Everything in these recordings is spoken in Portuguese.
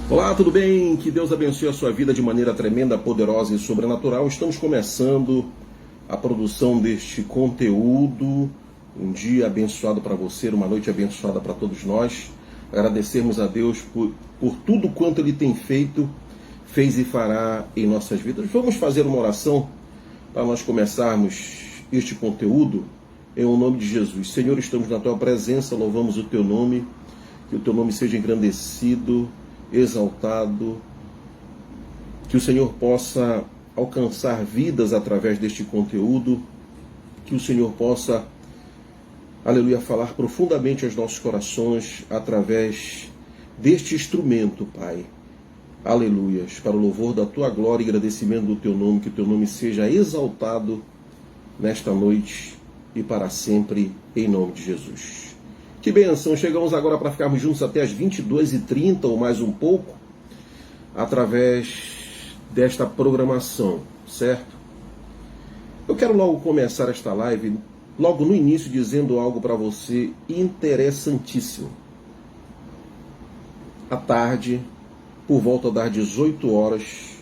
Olá, tudo bem? Que Deus abençoe a sua vida de maneira tremenda, poderosa e sobrenatural. Estamos começando a produção deste conteúdo. Um dia abençoado para você, uma noite abençoada para todos nós. Agradecermos a Deus por tudo quanto Ele tem feito, fez e fará em nossas vidas. Vamos fazer uma oração para nós começarmos este conteúdo em nome de Jesus. Senhor, estamos na Tua presença, louvamos o Teu nome, que o Teu nome seja engrandecido, exaltado, que o Senhor possa alcançar vidas através deste conteúdo, que o Senhor possa, aleluia, falar profundamente aos nossos corações através deste instrumento, Pai. Aleluias, para o louvor da Tua glória e agradecimento do Teu nome, que o Teu nome seja exaltado nesta noite e para sempre, em nome de Jesus. Que benção, chegamos agora para ficarmos juntos até as 22h30 ou mais um pouco, através desta programação, certo? Eu quero logo começar esta live, logo no início, dizendo algo para você interessantíssimo. À tarde, por volta das 18 horas,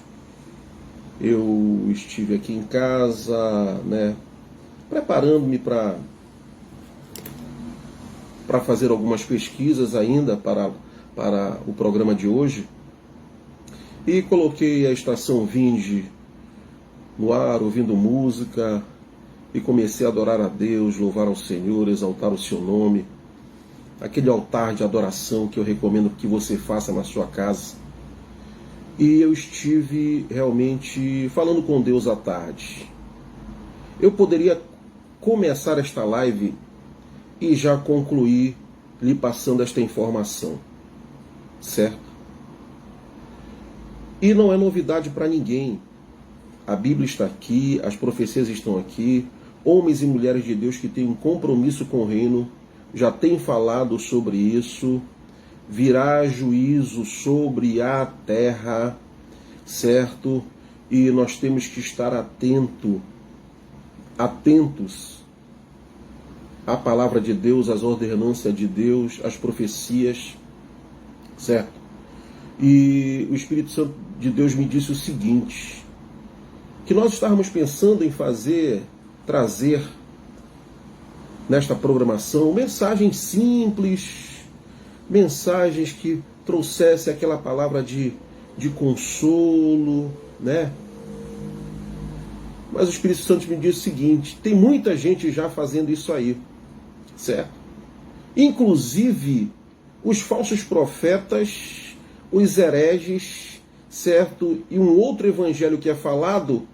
eu estive aqui em casa, preparando-me para fazer algumas pesquisas ainda para o programa de hoje, e coloquei a estação Vinde no ar, ouvindo música, e comecei a adorar a Deus, louvar ao Senhor, exaltar o seu nome, aquele altar de adoração que eu recomendo que você faça na sua casa. E eu estive realmente falando com Deus à tarde. Eu poderia começar esta live e já concluir lhe passando esta informação, certo? E não é novidade para ninguém. A Bíblia está aqui, as profecias estão aqui, homens e mulheres de Deus que têm um compromisso com o reino já têm falado sobre isso. Virá juízo sobre a terra, certo? E nós temos que estar atentos a palavra de Deus, as ordenanças de Deus, as profecias, certo? E o Espírito Santo de Deus me disse o seguinte, que nós estávamos pensando em trazer nesta programação mensagens simples, mensagens que trouxessem aquela palavra de consolo, né? Mas o Espírito Santo me disse o seguinte, tem muita gente já fazendo isso aí, certo? Inclusive os falsos profetas, os hereges, certo? E um outro evangelho que é falado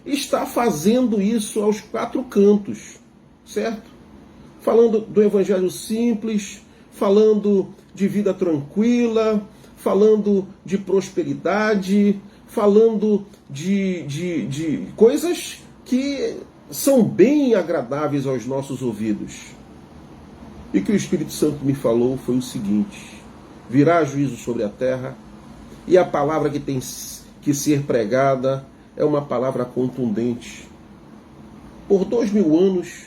está fazendo isso aos quatro cantos, certo? Falando do evangelho simples, falando de vida tranquila, falando de prosperidade, falando de coisas que são bem agradáveis aos nossos ouvidos. E que o Espírito Santo me falou foi o seguinte, virá juízo sobre a terra, e a palavra que tem que ser pregada é uma palavra contundente. Por 2000 anos,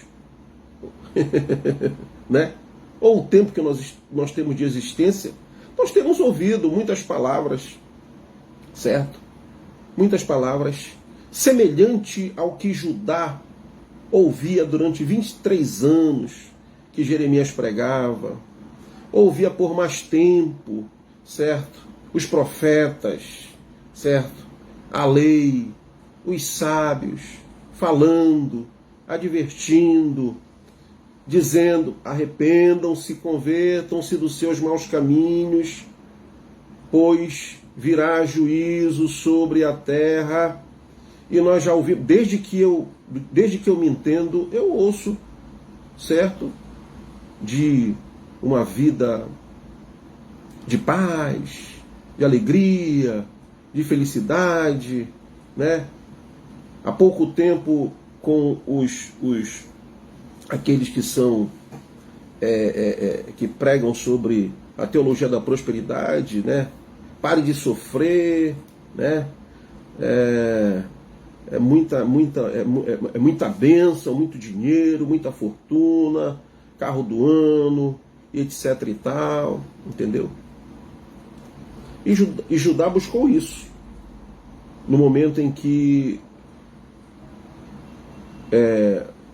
né? Ou o tempo que nós temos de existência, nós temos ouvido muitas palavras, certo? Muitas palavras, semelhante ao que Judá ouvia durante 23 anos, que Jeremias pregava, ouvia por mais tempo, certo? Os profetas, certo? A lei, os sábios, falando, advertindo, dizendo, arrependam-se, convertam-se dos seus maus caminhos, pois virá juízo sobre a terra. E nós já ouvimos, desde que eu me entendo, eu ouço, certo? De uma vida de paz, de alegria, de felicidade, né? Há pouco tempo com aqueles que são que pregam sobre a teologia da prosperidade, né? Pare de sofrer, né? É muita bênção, muito dinheiro, muita fortuna, carro do ano, etc e tal, entendeu? E Judá buscou isso. No momento em que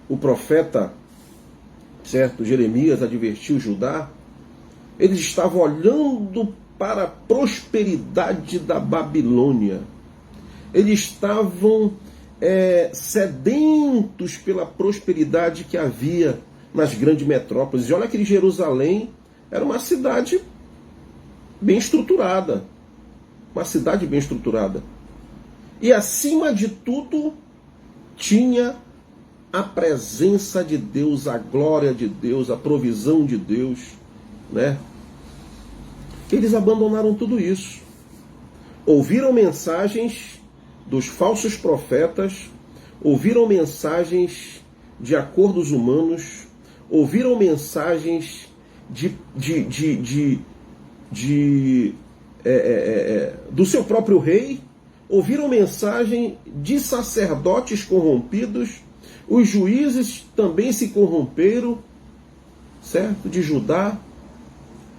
o profeta, certo, Jeremias advertiu Judá, eles estavam olhando para a prosperidade da Babilônia. Eles estavam sedentos pela prosperidade que havia nas grandes metrópoles. E olha que Jerusalém era uma cidade bem estruturada. Uma cidade bem estruturada. E acima de tudo, tinha a presença de Deus, a glória de Deus, a provisão de Deus, né? Eles abandonaram tudo isso. Ouviram mensagens dos falsos profetas, ouviram mensagens de acordos humanos, ouviram mensagens do seu próprio rei, ouviram mensagem de sacerdotes corrompidos, os juízes também se corromperam, certo? De Judá.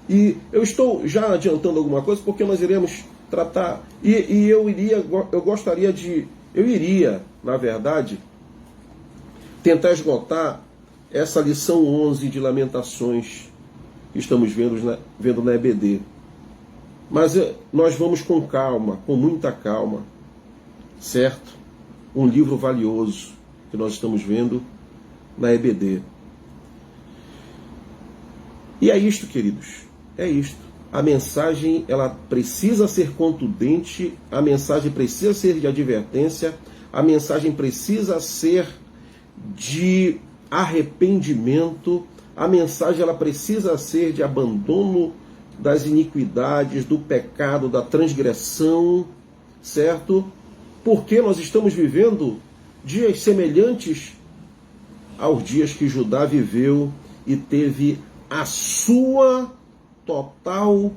E eu estou já adiantando alguma coisa, porque nós iremos tratar, eu iria, na verdade, tentar esgotar essa lição 11 de Lamentações que estamos vendo na EBD. Mas nós vamos com calma, com muita calma, certo? Um livro valioso que nós estamos vendo na EBD. E é isto, queridos, é isto. A mensagem, ela precisa ser contundente, a mensagem precisa ser de advertência, a mensagem precisa ser de arrependimento, a mensagem ela precisa ser de abandono das iniquidades, do pecado, da transgressão, certo? Porque nós estamos vivendo dias semelhantes aos dias que Judá viveu e teve a sua total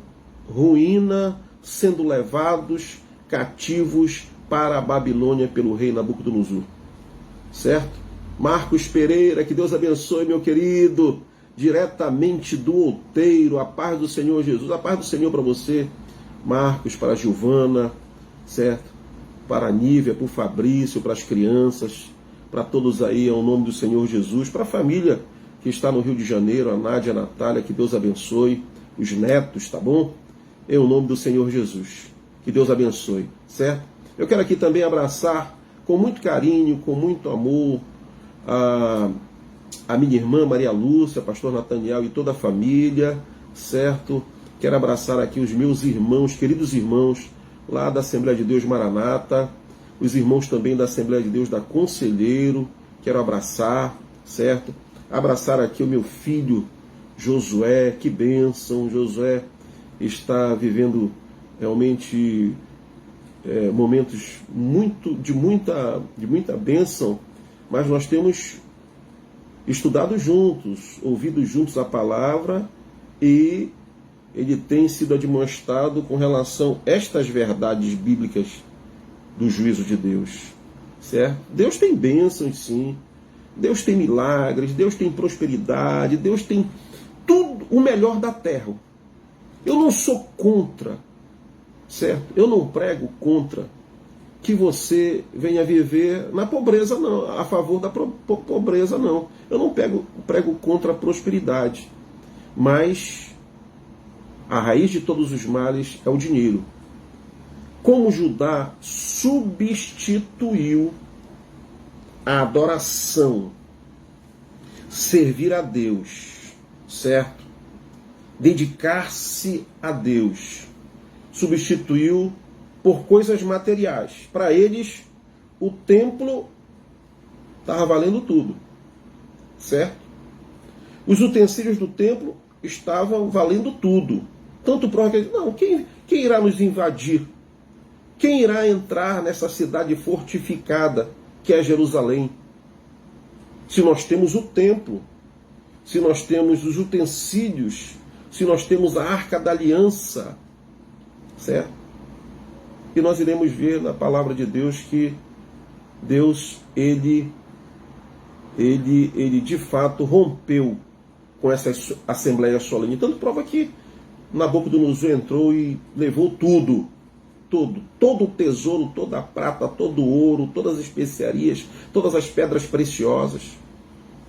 ruína, sendo levados cativos para a Babilônia pelo rei Nabucodonosor. Certo? Marcos Pereira, que Deus abençoe, meu querido, diretamente do Outeiro, a paz do Senhor Jesus, a paz do Senhor para você, Marcos, para a Giovana, certo? Para a Nívia, para o Fabrício, para as crianças, para todos aí, ao nome do Senhor Jesus, para a família que está no Rio de Janeiro, a Nádia, a Natália, que Deus abençoe, os netos, tá bom? Em nome do Senhor Jesus. Que Deus abençoe, certo? Eu quero aqui também abraçar com muito carinho, com muito amor, a minha irmã Maria Lúcia, pastor Nataniel e toda a família, certo? Quero abraçar aqui os meus irmãos, queridos irmãos, lá da Assembleia de Deus Maranata, os irmãos também da Assembleia de Deus da Conselheiro, quero abraçar, certo? Abraçar aqui o meu filho Josué, que bênção. Josué está vivendo realmente momentos de muita bênção, mas nós temos estudado juntos, ouvido juntos a palavra, e ele tem sido admoestado com relação a estas verdades bíblicas do juízo de Deus, certo? Deus tem bênçãos, sim. Deus tem milagres, Deus tem prosperidade, Deus tem tudo o melhor da terra. Eu não sou contra, certo? Eu não prego contra que você venha viver na pobreza, não, a favor da pobreza, não. Eu não prego contra a prosperidade, mas a raiz de todos os males é o dinheiro. Como Judá substituiu a adoração, servir a Deus, certo? Dedicar-se a Deus, substituiu por coisas materiais. Para eles, o templo estava valendo tudo, certo? Os utensílios do templo estavam valendo tudo. Tanto prova que não, quem irá nos invadir? Quem irá entrar nessa cidade fortificada que é Jerusalém? Se nós temos o templo, se nós temos os utensílios, se nós temos a Arca da Aliança, certo? E nós iremos ver na palavra de Deus que Deus, ele de fato rompeu com essa assembleia solene. Tanto prova que Nabucodonosor entrou e levou tudo. Todo o tesouro, toda a prata, todo o ouro, todas as especiarias, todas as pedras preciosas.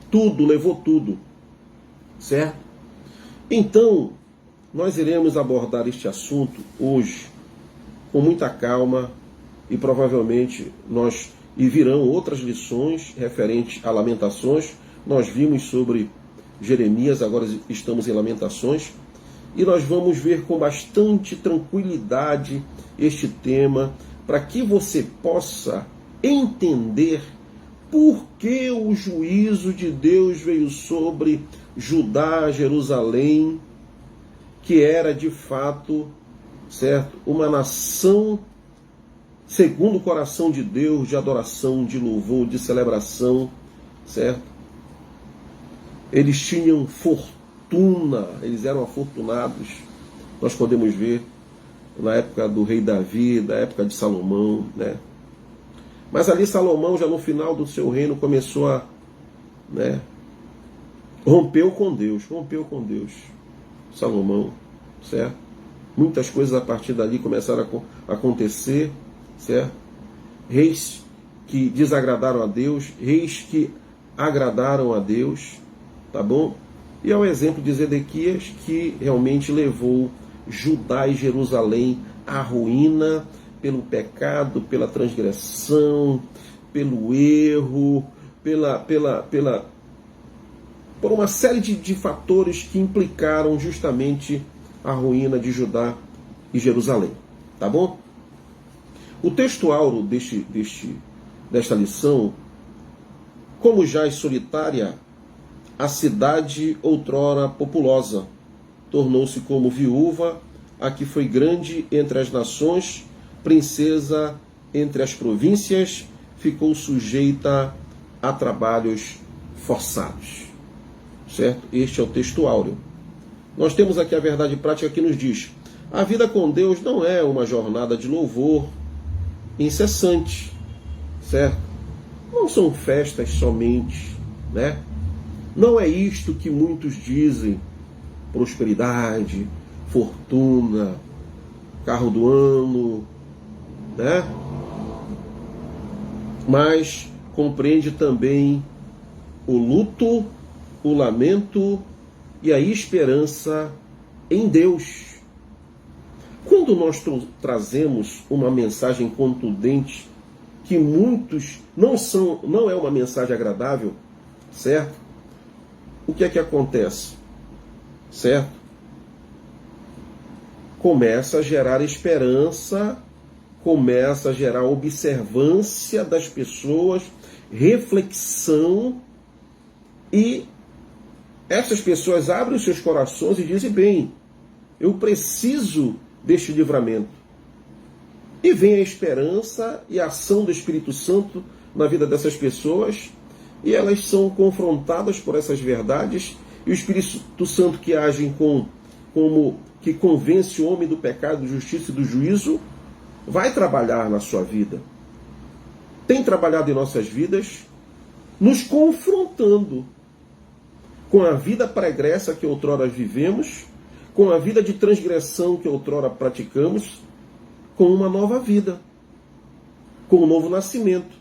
Tudo, levou tudo. Certo? Então, nós iremos abordar este assunto hoje com muita calma e provavelmente virão outras lições referentes a Lamentações. Nós vimos sobre Jeremias, agora estamos em Lamentações, e nós vamos ver com bastante tranquilidade este tema, para que você possa entender por que o juízo de Deus veio sobre Judá, Jerusalém, que era de fato, certo, uma nação segundo o coração de Deus, de adoração, de louvor, de celebração, certo? Eles tinham fortuna, eles eram afortunados. Nós podemos ver na época do rei Davi, da época de Salomão, né? Mas ali Salomão, já no final do seu reino, começou a, né, rompeu com Deus. Salomão, certo? Muitas coisas a partir dali começaram a acontecer, certo? Reis que desagradaram a Deus, reis que agradaram a Deus, tá bom? E é o exemplo de Zedequias, que realmente levou Judá e Jerusalém à ruína pelo pecado, pela transgressão, pelo erro, por uma série de fatores que implicaram justamente a ruína de Judá e Jerusalém. Tá bom? O texto áureo desta lição: como jaz solitária a cidade outrora populosa, tornou-se como viúva, a que foi grande entre as nações, princesa entre as províncias, ficou sujeita a trabalhos forçados. Certo? Este é o texto áureo. Nós temos aqui a verdade prática que nos diz: a vida com Deus não é uma jornada de louvor incessante, certo? Não são festas somente, né? Não é isto que muitos dizem: prosperidade, fortuna, carro do ano, né? Mas compreende também o luto, o lamento e a esperança em Deus. Quando nós trazemos uma mensagem contundente, que muitos não é uma mensagem agradável, certo? O que é que acontece? Certo? Começa a gerar esperança, começa a gerar observância das pessoas, reflexão, e essas pessoas abrem os seus corações e dizem: bem, eu preciso deste livramento. E vem a esperança e a ação do Espírito Santo na vida dessas pessoas, e elas são confrontadas por essas verdades, e o Espírito Santo, que age que convence o homem do pecado, da justiça e do juízo, vai trabalhar na sua vida. Tem trabalhado em nossas vidas, nos confrontando com a vida pregressa que outrora vivemos, com a vida de transgressão que outrora praticamos, com uma nova vida, com um novo nascimento,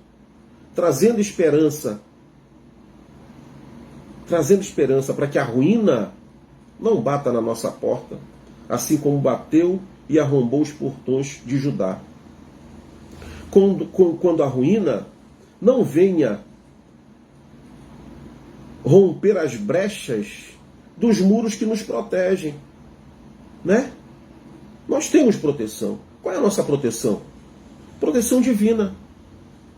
trazendo esperança para que a ruína não bata na nossa porta, assim como bateu e arrombou os portões de Judá. Quando a ruína não venha romper as brechas dos muros que nos protegem, né? Nós temos proteção. Qual é a nossa proteção? Proteção divina,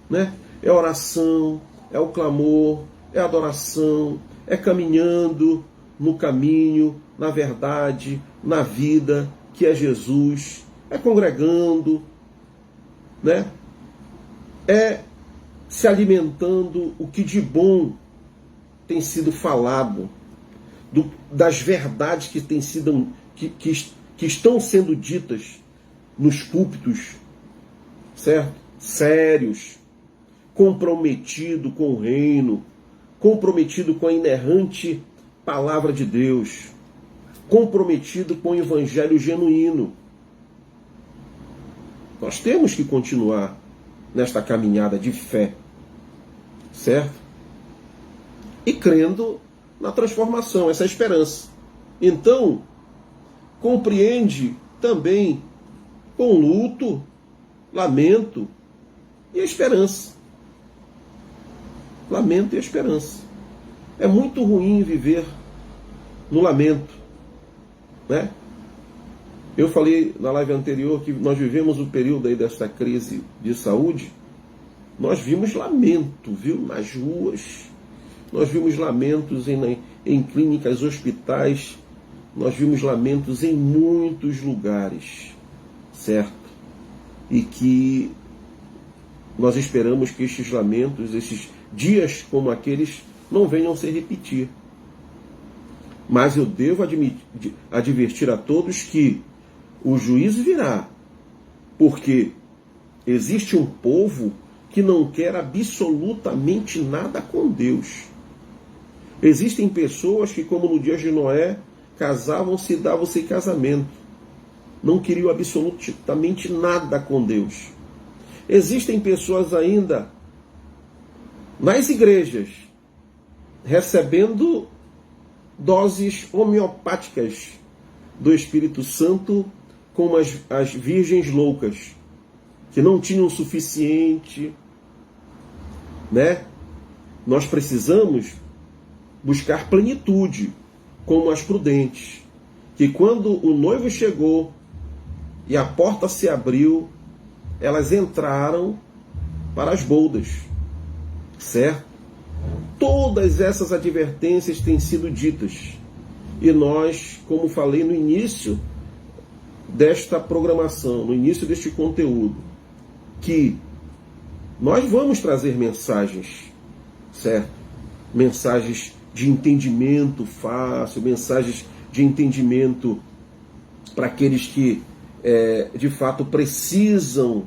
né? É oração, é o clamor, é adoração, é caminhando no caminho, na verdade, na vida, que é Jesus, é congregando, né? É se alimentando o que de bom tem sido falado, das verdades que têm sido, que estão sendo ditas nos púlpitos, certo? Sérios, comprometido com o reino, comprometido com a inerrante palavra de Deus. comprometido com o evangelho genuíno. Nós temos que continuar nesta caminhada de fé, certo? E crendo na transformação, essa é a esperança. Então, compreende também com luto, lamento e a esperança. Lamento e a esperança. É muito ruim viver no lamento, né? Eu falei na live anterior que nós vivemos o período aí desta crise de saúde. Nós vimos lamento, viu, nas ruas. Nós vimos lamentos em clínicas, hospitais. Nós vimos lamentos em muitos lugares, certo? E que nós esperamos que estes lamentos, esses dias como aqueles, não venham se repetir. Mas eu devo advertir a todos que o juízo virá, porque existe um povo que não quer absolutamente nada com Deus. Existem pessoas que, como no dia de Noé, casavam-se e davam-se em casamento. Não queriam absolutamente nada com Deus. Existem pessoas ainda nas igrejas recebendo doses homeopáticas do Espírito Santo como as virgens loucas, que não tinham o suficiente, né? Nós precisamos buscar plenitude, como as prudentes, que quando o noivo chegou e a porta se abriu, elas entraram para as boldas, certo? Todas essas advertências têm sido ditas, e nós, como falei no início desta programação, no início deste conteúdo, que nós vamos trazer mensagens, certo? Mensagens de entendimento fácil, mensagens de entendimento para aqueles que de fato precisam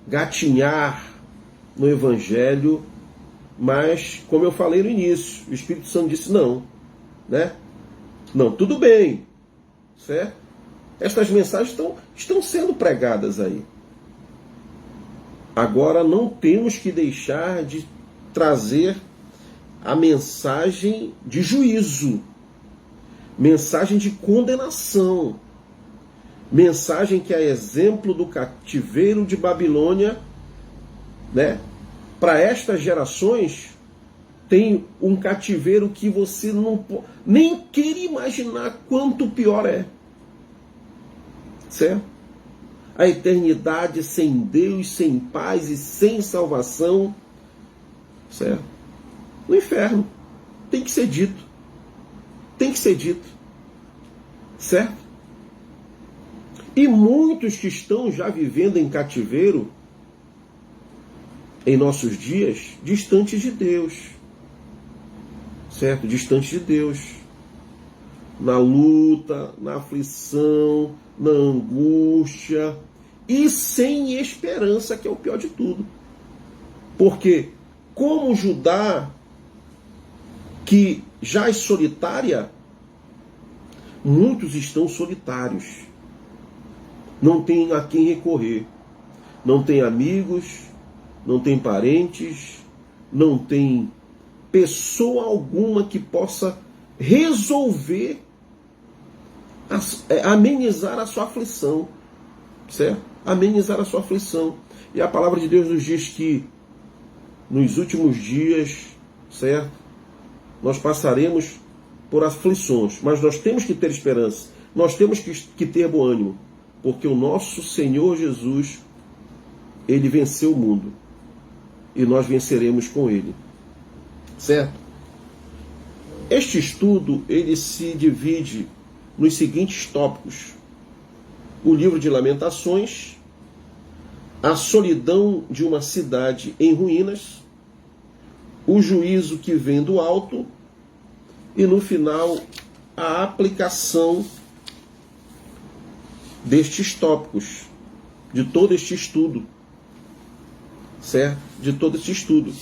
gatinhar no Evangelho, mas, como eu falei no início, o Espírito Santo disse não, né? Não, tudo bem, certo? Estas mensagens estão sendo pregadas aí. Agora não temos que deixar de trazer a mensagem de juízo, mensagem de condenação, mensagem que é exemplo do cativeiro de Babilônia, né? Para estas gerações tem um cativeiro que você não nem quer imaginar quanto pior é, certo? A eternidade sem Deus, sem paz e sem salvação, certo? No inferno. Tem que ser dito. Tem que ser dito. Certo? E muitos que estão já vivendo em cativeiro, em nossos dias, distantes de Deus. Certo? Distantes de Deus. Na luta, na aflição, na angústia e sem esperança, que é o pior de tudo. Porque, como Judá, que já é solitária, muitos estão solitários. Não tem a quem recorrer. Não tem amigos, não tem parentes, não tem pessoa alguma que possa resolver, amenizar a sua aflição. Certo? Amenizar a sua aflição. E a palavra de Deus nos diz que nos últimos dias, certo? Nós passaremos por aflições, mas nós temos que ter esperança, nós temos que ter bom ânimo, porque o nosso Senhor Jesus, Ele venceu o mundo, e nós venceremos com Ele, certo? Este estudo, ele se divide nos seguintes tópicos: o livro de Lamentações, a solidão de uma cidade em ruínas, o juízo que vem do alto e, no final, a aplicação destes tópicos, de todo este estudo, certo? De todo este estudo.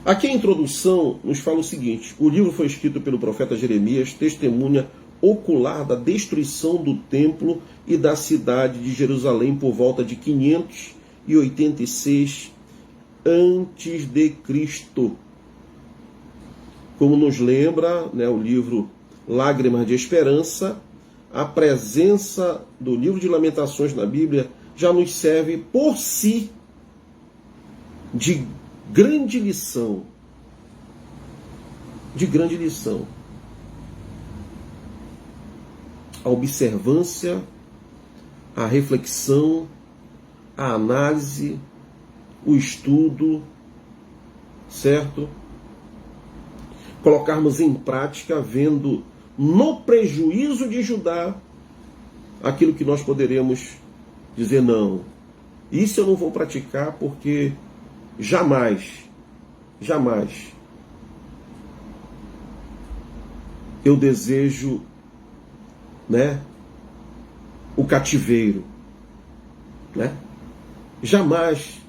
Aqui a introdução nos fala o seguinte: o livro foi escrito pelo profeta Jeremias, testemunha ocular da destruição do templo e da cidade de Jerusalém por volta de 586 antes de Cristo. Como nos lembra, né, o livro Lágrimas de Esperança, a presença do livro de Lamentações na Bíblia já nos serve por si de grande lição. De grande lição. A observância, a reflexão, a análise, o estudo, certo? Colocarmos em prática, vendo no prejuízo de Judá aquilo que nós poderemos dizer: não, isso eu não vou praticar porque jamais eu desejo, né, o cativeiro, né? Jamais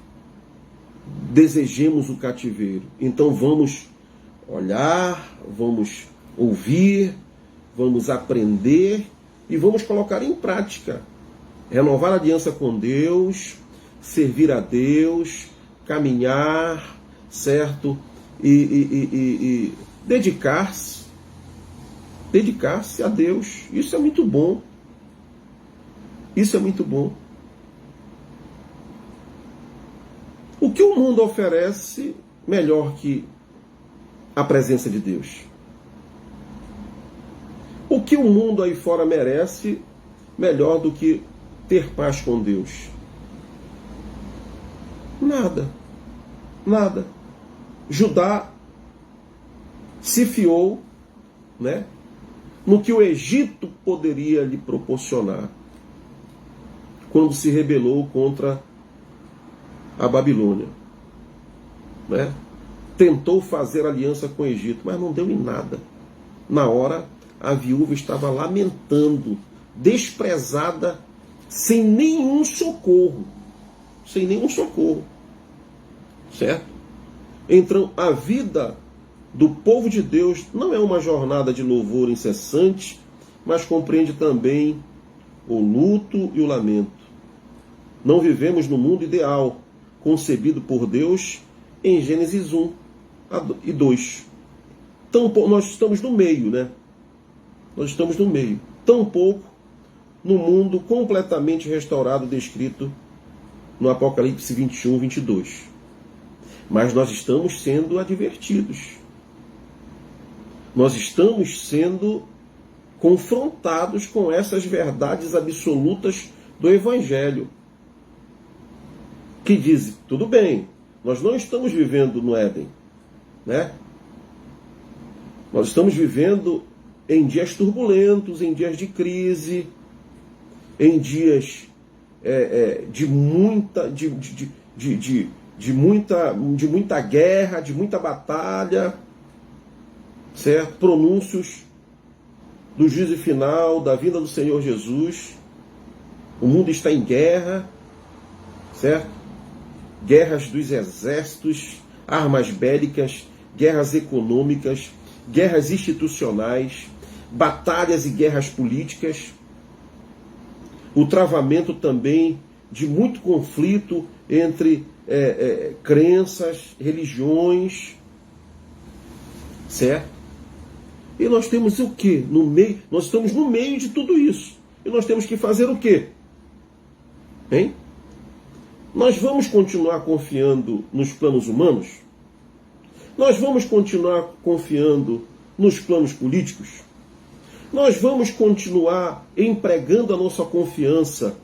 desejemos o cativeiro. Então vamos olhar, vamos ouvir, vamos aprender e vamos colocar em prática. Renovar a aliança com Deus, servir a Deus, caminhar, certo? E dedicar-se a Deus. Isso é muito bom. Isso é muito bom. O que o mundo oferece melhor que a presença de Deus? O que o mundo aí fora merece melhor do que ter paz com Deus? Nada. Nada. Judá se fiou, né, no que o Egito poderia lhe proporcionar quando se rebelou contra a Babilônia, né? Tentou fazer aliança com o Egito, mas não deu em nada. Na hora, a viúva estava lamentando, desprezada, sem nenhum socorro. Sem nenhum socorro. Certo? Então, a vida do povo de Deus não é uma jornada de louvor incessante, mas compreende também o luto e o lamento. Não vivemos no mundo ideal, concebido por Deus em Gênesis 1 e 2. Nós estamos no meio, né? Nós estamos no meio. Tampouco no mundo completamente restaurado descrito no Apocalipse 21, 22. Mas nós estamos sendo advertidos. Nós estamos sendo confrontados com essas verdades absolutas do Evangelho. Que diz, tudo bem, nós não estamos vivendo no Éden, né? Nós estamos vivendo em dias turbulentos, em dias de crise, em dias de muita guerra, de muita batalha, certo? Pronúncios do juízo final, da vinda do Senhor Jesus. O mundo está em guerra, certo? Guerras dos exércitos, armas bélicas, guerras econômicas, guerras institucionais, batalhas e guerras políticas, o travamento também de muito conflito entre crenças, religiões, certo? E nós temos o quê? No meio, nós estamos no meio de tudo isso. E nós temos que fazer o quê? Hein? Nós vamos continuar confiando nos planos humanos? Nós vamos continuar confiando nos planos políticos? Nós vamos continuar empregando a nossa confiança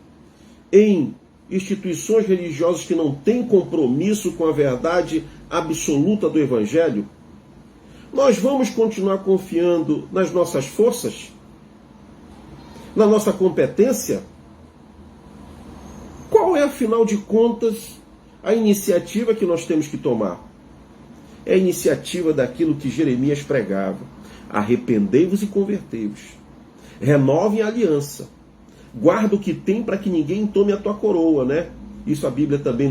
em instituições religiosas que não têm compromisso com a verdade absoluta do Evangelho? Nós vamos continuar confiando nas nossas forças? Na nossa competência? Qual é, afinal de contas, a iniciativa que nós temos que tomar? É a iniciativa daquilo que Jeremias pregava. Arrependei-vos e convertei-vos. Renovem a aliança. Guarda o que tem para que ninguém tome a tua coroa, né? Isso a Bíblia também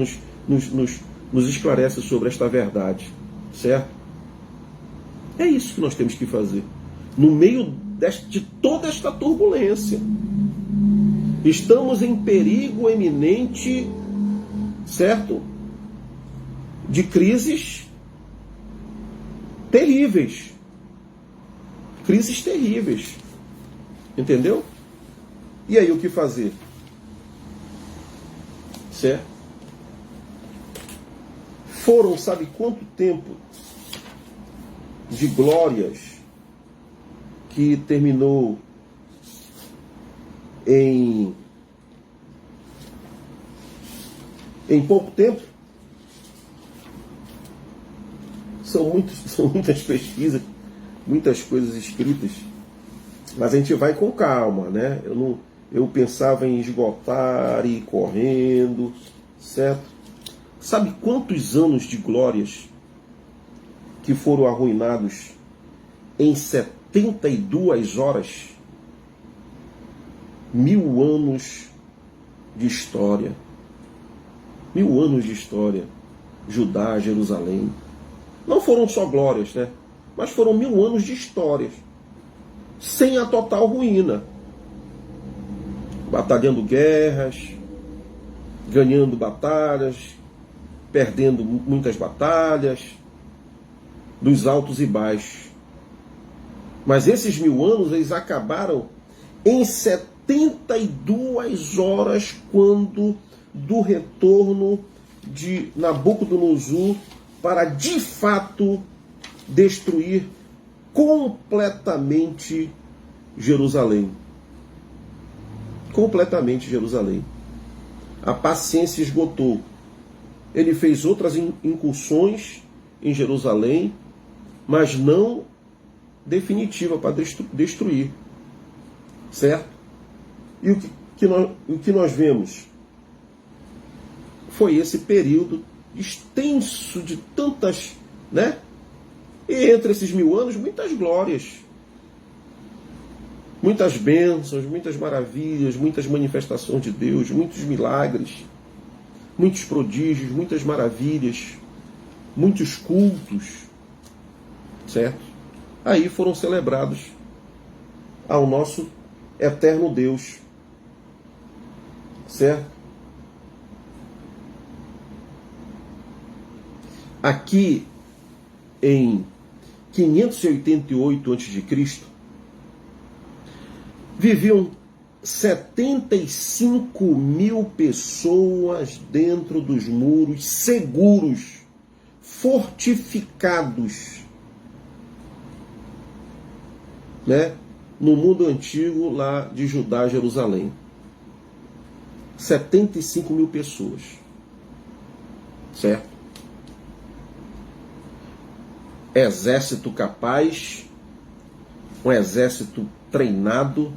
nos esclarece sobre esta verdade, certo? É isso que nós temos que fazer. No meio de toda esta turbulência. Estamos em perigo eminente, certo? De crises terríveis. Crises terríveis. Entendeu? E aí, o que fazer? Certo? Foram, sabe quanto tempo de glórias que terminou em pouco tempo? São muitas pesquisas, muitas coisas escritas, mas a gente vai com calma, né? Eu pensava em esgotar e ir correndo, certo? Sabe quantos anos de glórias que foram arruinados em 72 horas? 1000 anos de história. 1000 anos de história. Judá, Jerusalém. Não foram só glórias, né? Mas foram 1000 anos de histórias. Sem a total ruína. Batalhando guerras, ganhando batalhas, perdendo muitas batalhas, dos altos e baixos. Mas esses 1000 anos, eles acabaram em 72 horas, quando do retorno de Nabucodonosor para, de fato, destruir completamente Jerusalém. Completamente Jerusalém. A paciência esgotou. Ele fez outras incursões em Jerusalém, mas não definitiva para destruir. Certo? E o que nós vemos foi esse período extenso de tantas, né? E entre esses 1000 anos, muitas glórias, muitas bênçãos, muitas maravilhas, muitas manifestações de Deus, muitos milagres, muitos prodígios, muitas maravilhas, muitos cultos, certo? Aí foram celebrados ao nosso eterno Deus, certo? Aqui em 588 a.C., viviam 75.000 pessoas dentro dos muros, seguros, fortificados, né? No mundo antigo lá de Judá, Jerusalém. 75.000 pessoas. Certo? Exército capaz, um exército treinado,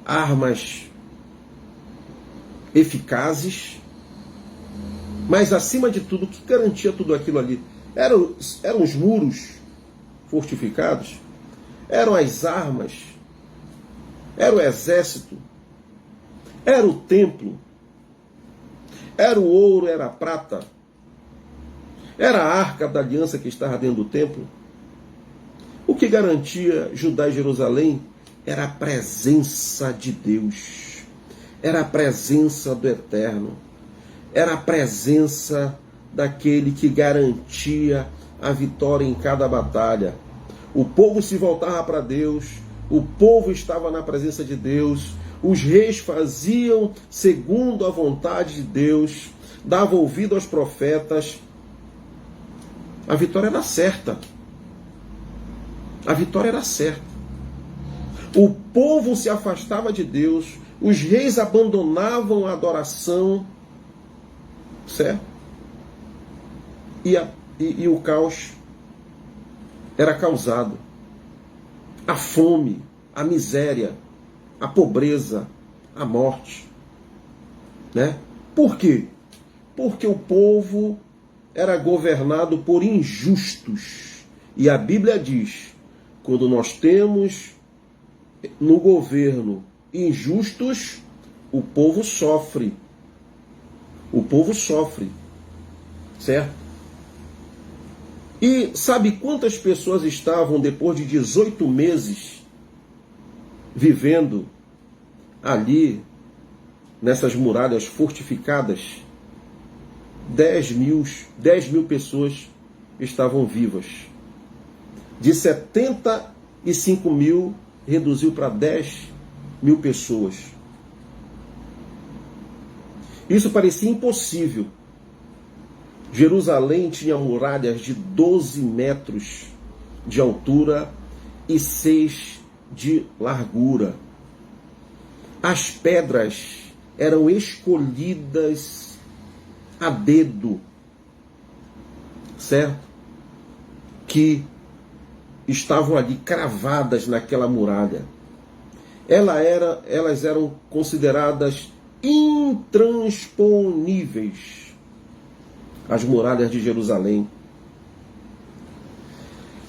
armas eficazes, mas acima de tudo, o que garantia tudo aquilo ali? Eram os muros fortificados, eram as armas, era o exército, era o templo, era o ouro, era a prata, era a arca da aliança que estava dentro do templo. O que garantia Judá e Jerusalém era a presença de Deus, era a presença do Eterno, era a presença daquele que garantia a vitória em cada batalha. O povo se voltava para Deus, o povo estava na presença de Deus, os reis faziam segundo a vontade de Deus, davam ouvido aos profetas. A vitória era certa. A vitória era certa. O povo se afastava de Deus, os reis abandonavam a adoração, certo? E o caos era causado. A fome, a miséria, a pobreza, a morte, né? Por quê? Porque o povo era governado por injustos. E a Bíblia diz, quando nós temos no governo injustos, o povo sofre. O povo sofre. Certo? E sabe quantas pessoas estavam depois de 18 meses vivendo ali, nessas muralhas fortificadas, 10 mil pessoas estavam vivas. De 75 mil, reduziu para 10 mil pessoas. Isso parecia impossível. Jerusalém tinha muralhas de 12 metros de altura e 6 de largura. As pedras eram escolhidas a dedo, certo? Que estavam ali cravadas naquela muralha. Elas eram consideradas intransponíveis, as muralhas de Jerusalém.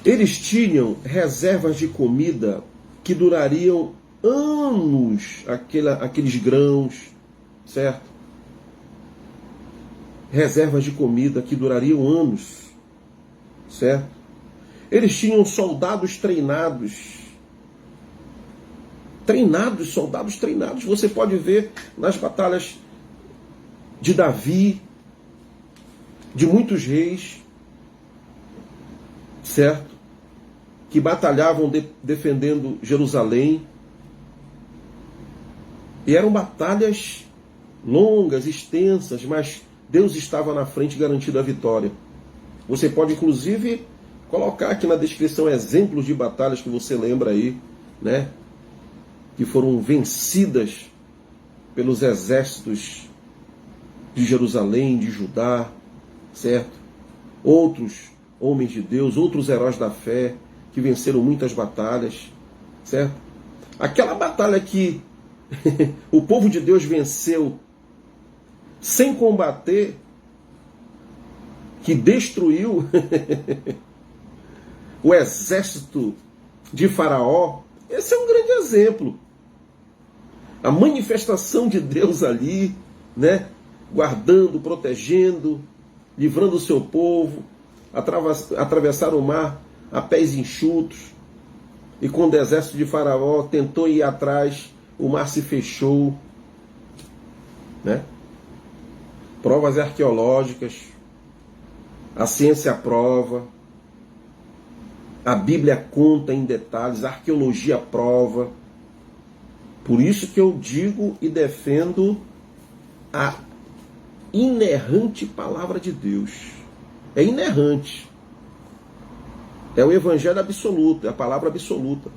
Eles tinham reservas de comida que durariam anos, aqueles grãos, certo? Reservas de comida que durariam anos, certo? Eles tinham soldados treinados. Soldados treinados. Você pode ver nas batalhas de Davi, de muitos reis, certo? Que batalhavam defendendo Jerusalém. E eram batalhas longas, extensas, mas Deus estava na frente garantindo a vitória. Você pode, inclusive, colocar aqui na descrição exemplos de batalhas que você lembra aí, né? Que foram vencidas pelos exércitos de Jerusalém, de Judá, certo? Outros homens de Deus, outros heróis da fé, que venceram muitas batalhas, certo? Aquela batalha que o povo de Deus venceu sem combater, que destruiu o exército de Faraó, esse é um grande exemplo. A manifestação de Deus ali, né? Guardando, protegendo, livrando o seu povo, atravessar o mar a pés enxutos, e quando o exército de Faraó tentou ir atrás, o mar se fechou, né? Provas arqueológicas, a ciência prova, a Bíblia conta em detalhes, a arqueologia prova. Por isso que eu digo e defendo a inerrante palavra de Deus. É inerrante. É o evangelho absoluto, é a palavra absoluta.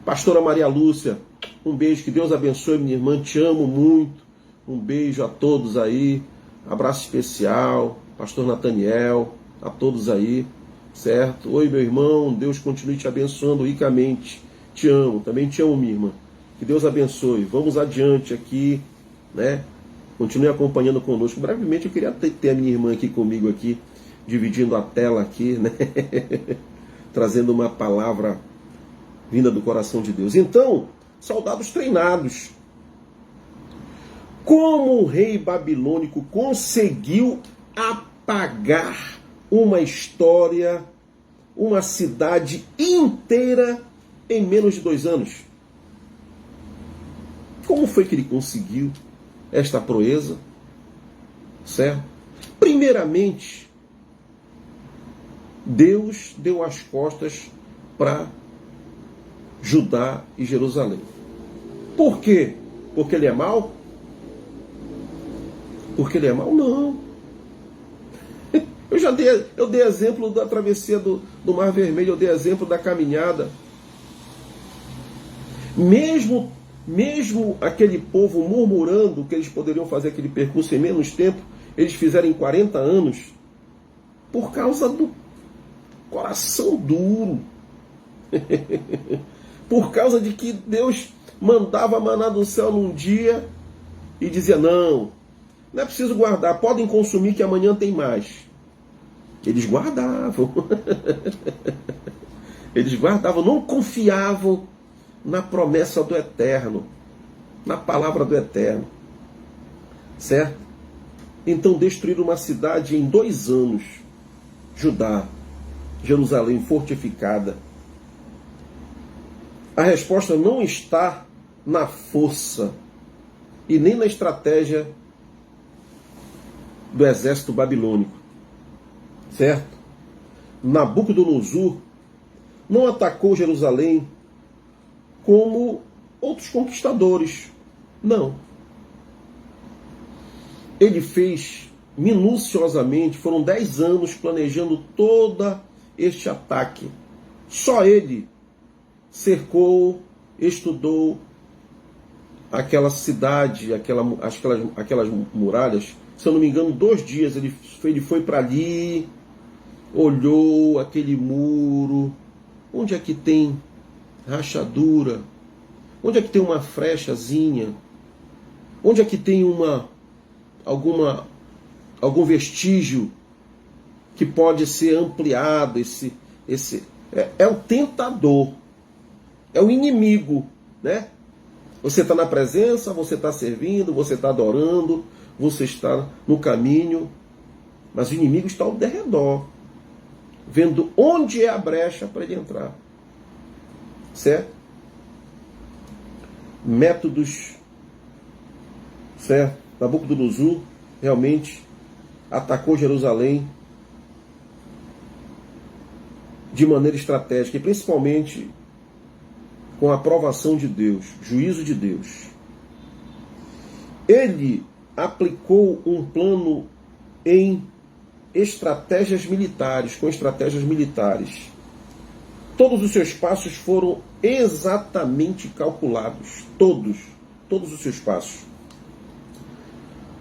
Pastora Maria Lúcia, um beijo, que Deus abençoe, minha irmã, te amo muito. Um beijo a todos aí, abraço especial, pastor Nathaniel, a todos aí, certo? Oi, meu irmão, Deus continue te abençoando ricamente. Te amo, também te amo, minha irmã. Que Deus abençoe. Vamos adiante aqui, né? Continue acompanhando conosco. Brevemente eu queria ter a minha irmã aqui comigo aqui, dividindo a tela aqui, né? Trazendo uma palavra vinda do coração de Deus. Então, soldados treinados. Como o rei babilônico conseguiu apagar uma história, uma cidade inteira em menos de 2 anos? Como foi que ele conseguiu esta proeza? Certo? Primeiramente, Deus deu as costas para Judá e Jerusalém. Por quê? Porque ele é mau? Porque ele é mau? Não. Eu dei exemplo da travessia do Mar Vermelho, eu dei exemplo da caminhada. Mesmo aquele povo murmurando que eles poderiam fazer aquele percurso em menos tempo, eles fizeram em 40 anos, por causa do coração duro. Por causa de que Deus mandava maná do céu num dia e dizia, não é preciso guardar, podem consumir que amanhã tem mais. Eles guardavam. Eles guardavam, não confiavam na promessa do Eterno, na palavra do Eterno. Certo? Então destruíram uma cidade em 2 anos. Judá, Jerusalém fortificada. A resposta não está na força e nem na estratégia do exército babilônico, certo? Nabucodonosor não atacou Jerusalém como outros conquistadores, não. Ele fez minuciosamente, foram 10 anos planejando todo este ataque. Só ele cercou, estudou aquela cidade, aquelas muralhas. Se eu não me engano, 2 dias ele foi para ali, olhou aquele muro. Onde é que tem rachadura? Onde é que tem uma frechazinha? Onde é que tem algum vestígio que pode ser ampliado? É o tentador, é o inimigo, né? Você está na presença, você está servindo, você está adorando, você está no caminho, mas o inimigo está ao derredor, vendo onde é a brecha para ele entrar. Certo? Métodos, certo? Nabucodonosor realmente atacou Jerusalém de maneira estratégica e principalmente com a aprovação de Deus, juízo de Deus. Ele aplicou um plano em estratégias militares, com estratégias militares. Todos os seus passos foram exatamente calculados. Todos os seus passos.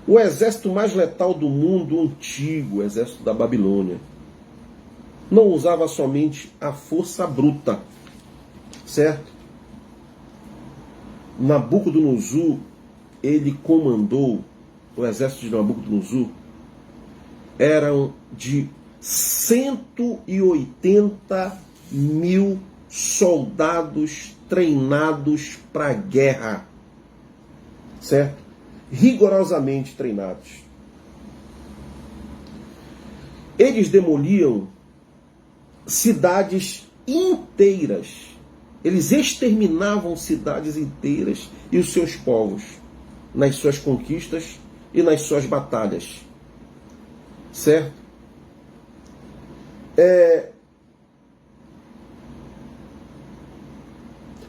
O exército mais letal do mundo, o antigo exército da Babilônia, não usava somente a força bruta, certo? Nabucodonosor, ele comandou, o exército de Nabucodonosor, eram de 180.000 soldados treinados para a guerra, certo? Rigorosamente treinados. Eles demoliam cidades inteiras. Eles exterminavam cidades inteiras e os seus povos nas suas conquistas e nas suas batalhas. Certo?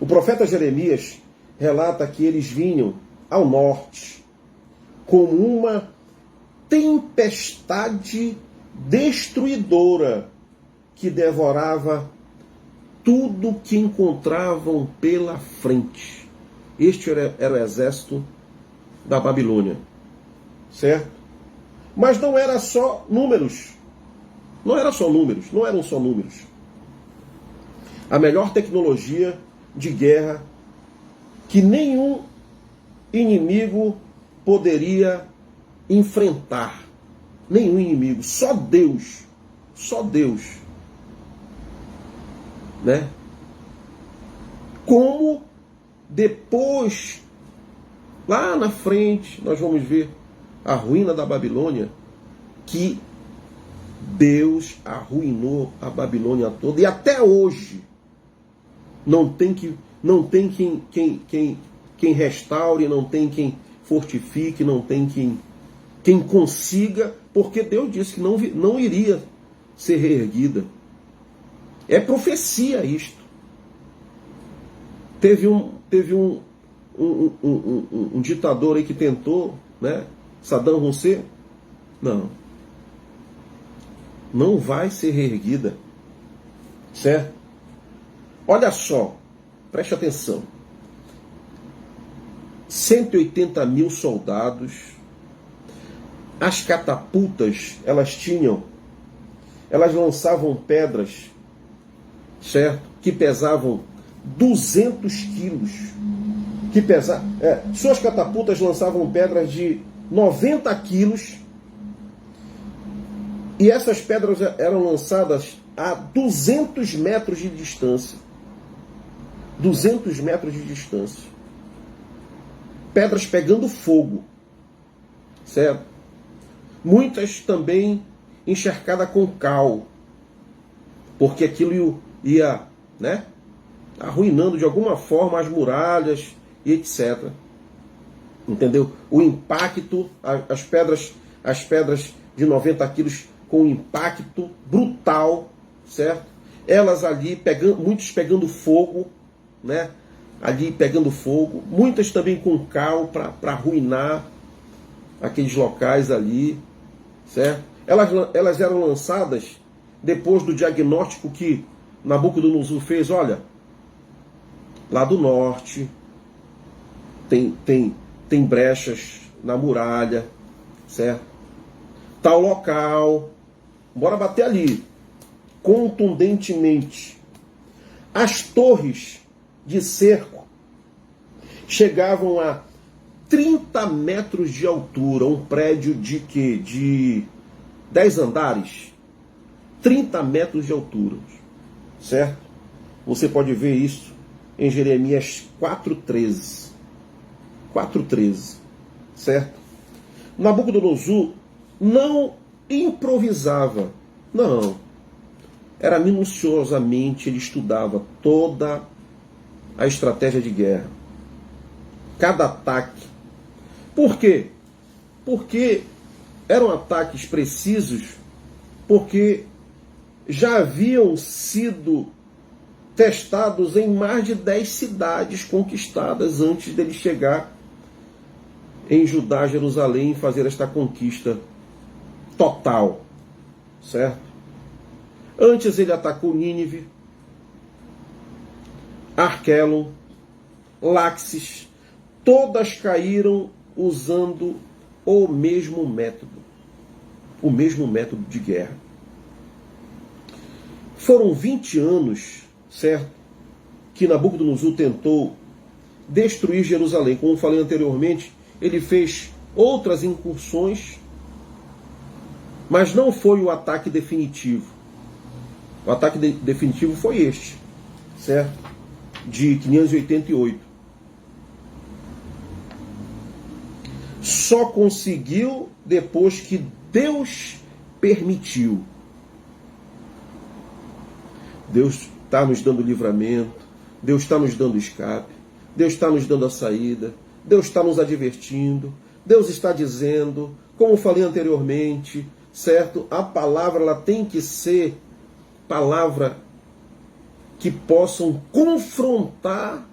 O profeta Jeremias relata que eles vinham ao norte como uma tempestade destruidora que devorava tudo que encontravam pela frente. Este era o exército da Babilônia. Certo? Mas não era só números. Não eram só números. A melhor tecnologia de guerra que nenhum inimigo poderia enfrentar. Nenhum inimigo. Só Deus. Né? Como depois, lá na frente, nós vamos ver a ruína da Babilônia, que Deus arruinou a Babilônia toda, e até hoje não tem quem restaure, não tem quem fortifique, não tem quem consiga, porque Deus disse que não iria ser reerguida. É profecia isto. Teve um ditador aí que tentou, né? Saddam Hussein. Não vai ser reerguida. Certo? Olha só, preste atenção. 180.000 soldados. As catapultas, elas lançavam pedras, certo? Que pesavam 200 quilos. Suas catapultas lançavam pedras de 90 quilos. E essas pedras eram lançadas a 200 metros de distância. 200 metros de distância. Pedras pegando fogo. Certo? Muitas também encharcadas com cal. Porque aquilo ia, né? arruinando de alguma forma as muralhas e etc. Entendeu? O impacto, as pedras de 90 quilos com um impacto brutal, certo? Elas ali, muitos pegando fogo, né? Ali pegando fogo, muitas também com cal para arruinar aqueles locais ali, certo? Elas eram lançadas depois do diagnóstico que Nabucodonosor fez. Olha, lá do norte tem brechas na muralha, certo? Tal local, bora bater ali, contundentemente. As torres de cerco chegavam a 30 metros de altura, um prédio de quê? De 10 andares, 30 metros de altura, certo? Você pode ver isso em Jeremias 4,13, 4,13, certo? Nabucodonosor não improvisava, não. Era minuciosamente, ele estudava toda a estratégia de guerra, cada ataque. Por quê? Porque eram ataques precisos, porque já haviam sido testados em mais de 10 cidades conquistadas antes dele chegar em Judá, Jerusalém, e fazer esta conquista total, certo? Antes ele atacou Nínive, Arquelon, Laxis, todas caíram usando o mesmo método de guerra. Foram 20 anos, certo, que Nabucodonosor tentou destruir Jerusalém. Como falei anteriormente, ele fez outras incursões, mas não foi o ataque definitivo. O ataque definitivo foi este, certo? De 588. Só conseguiu depois que Deus permitiu. Deus está nos dando livramento, Deus está nos dando escape, Deus está nos dando a saída, Deus está nos advertindo, Deus está dizendo, como falei anteriormente, certo? A palavra ela tem que ser palavra que possam confrontar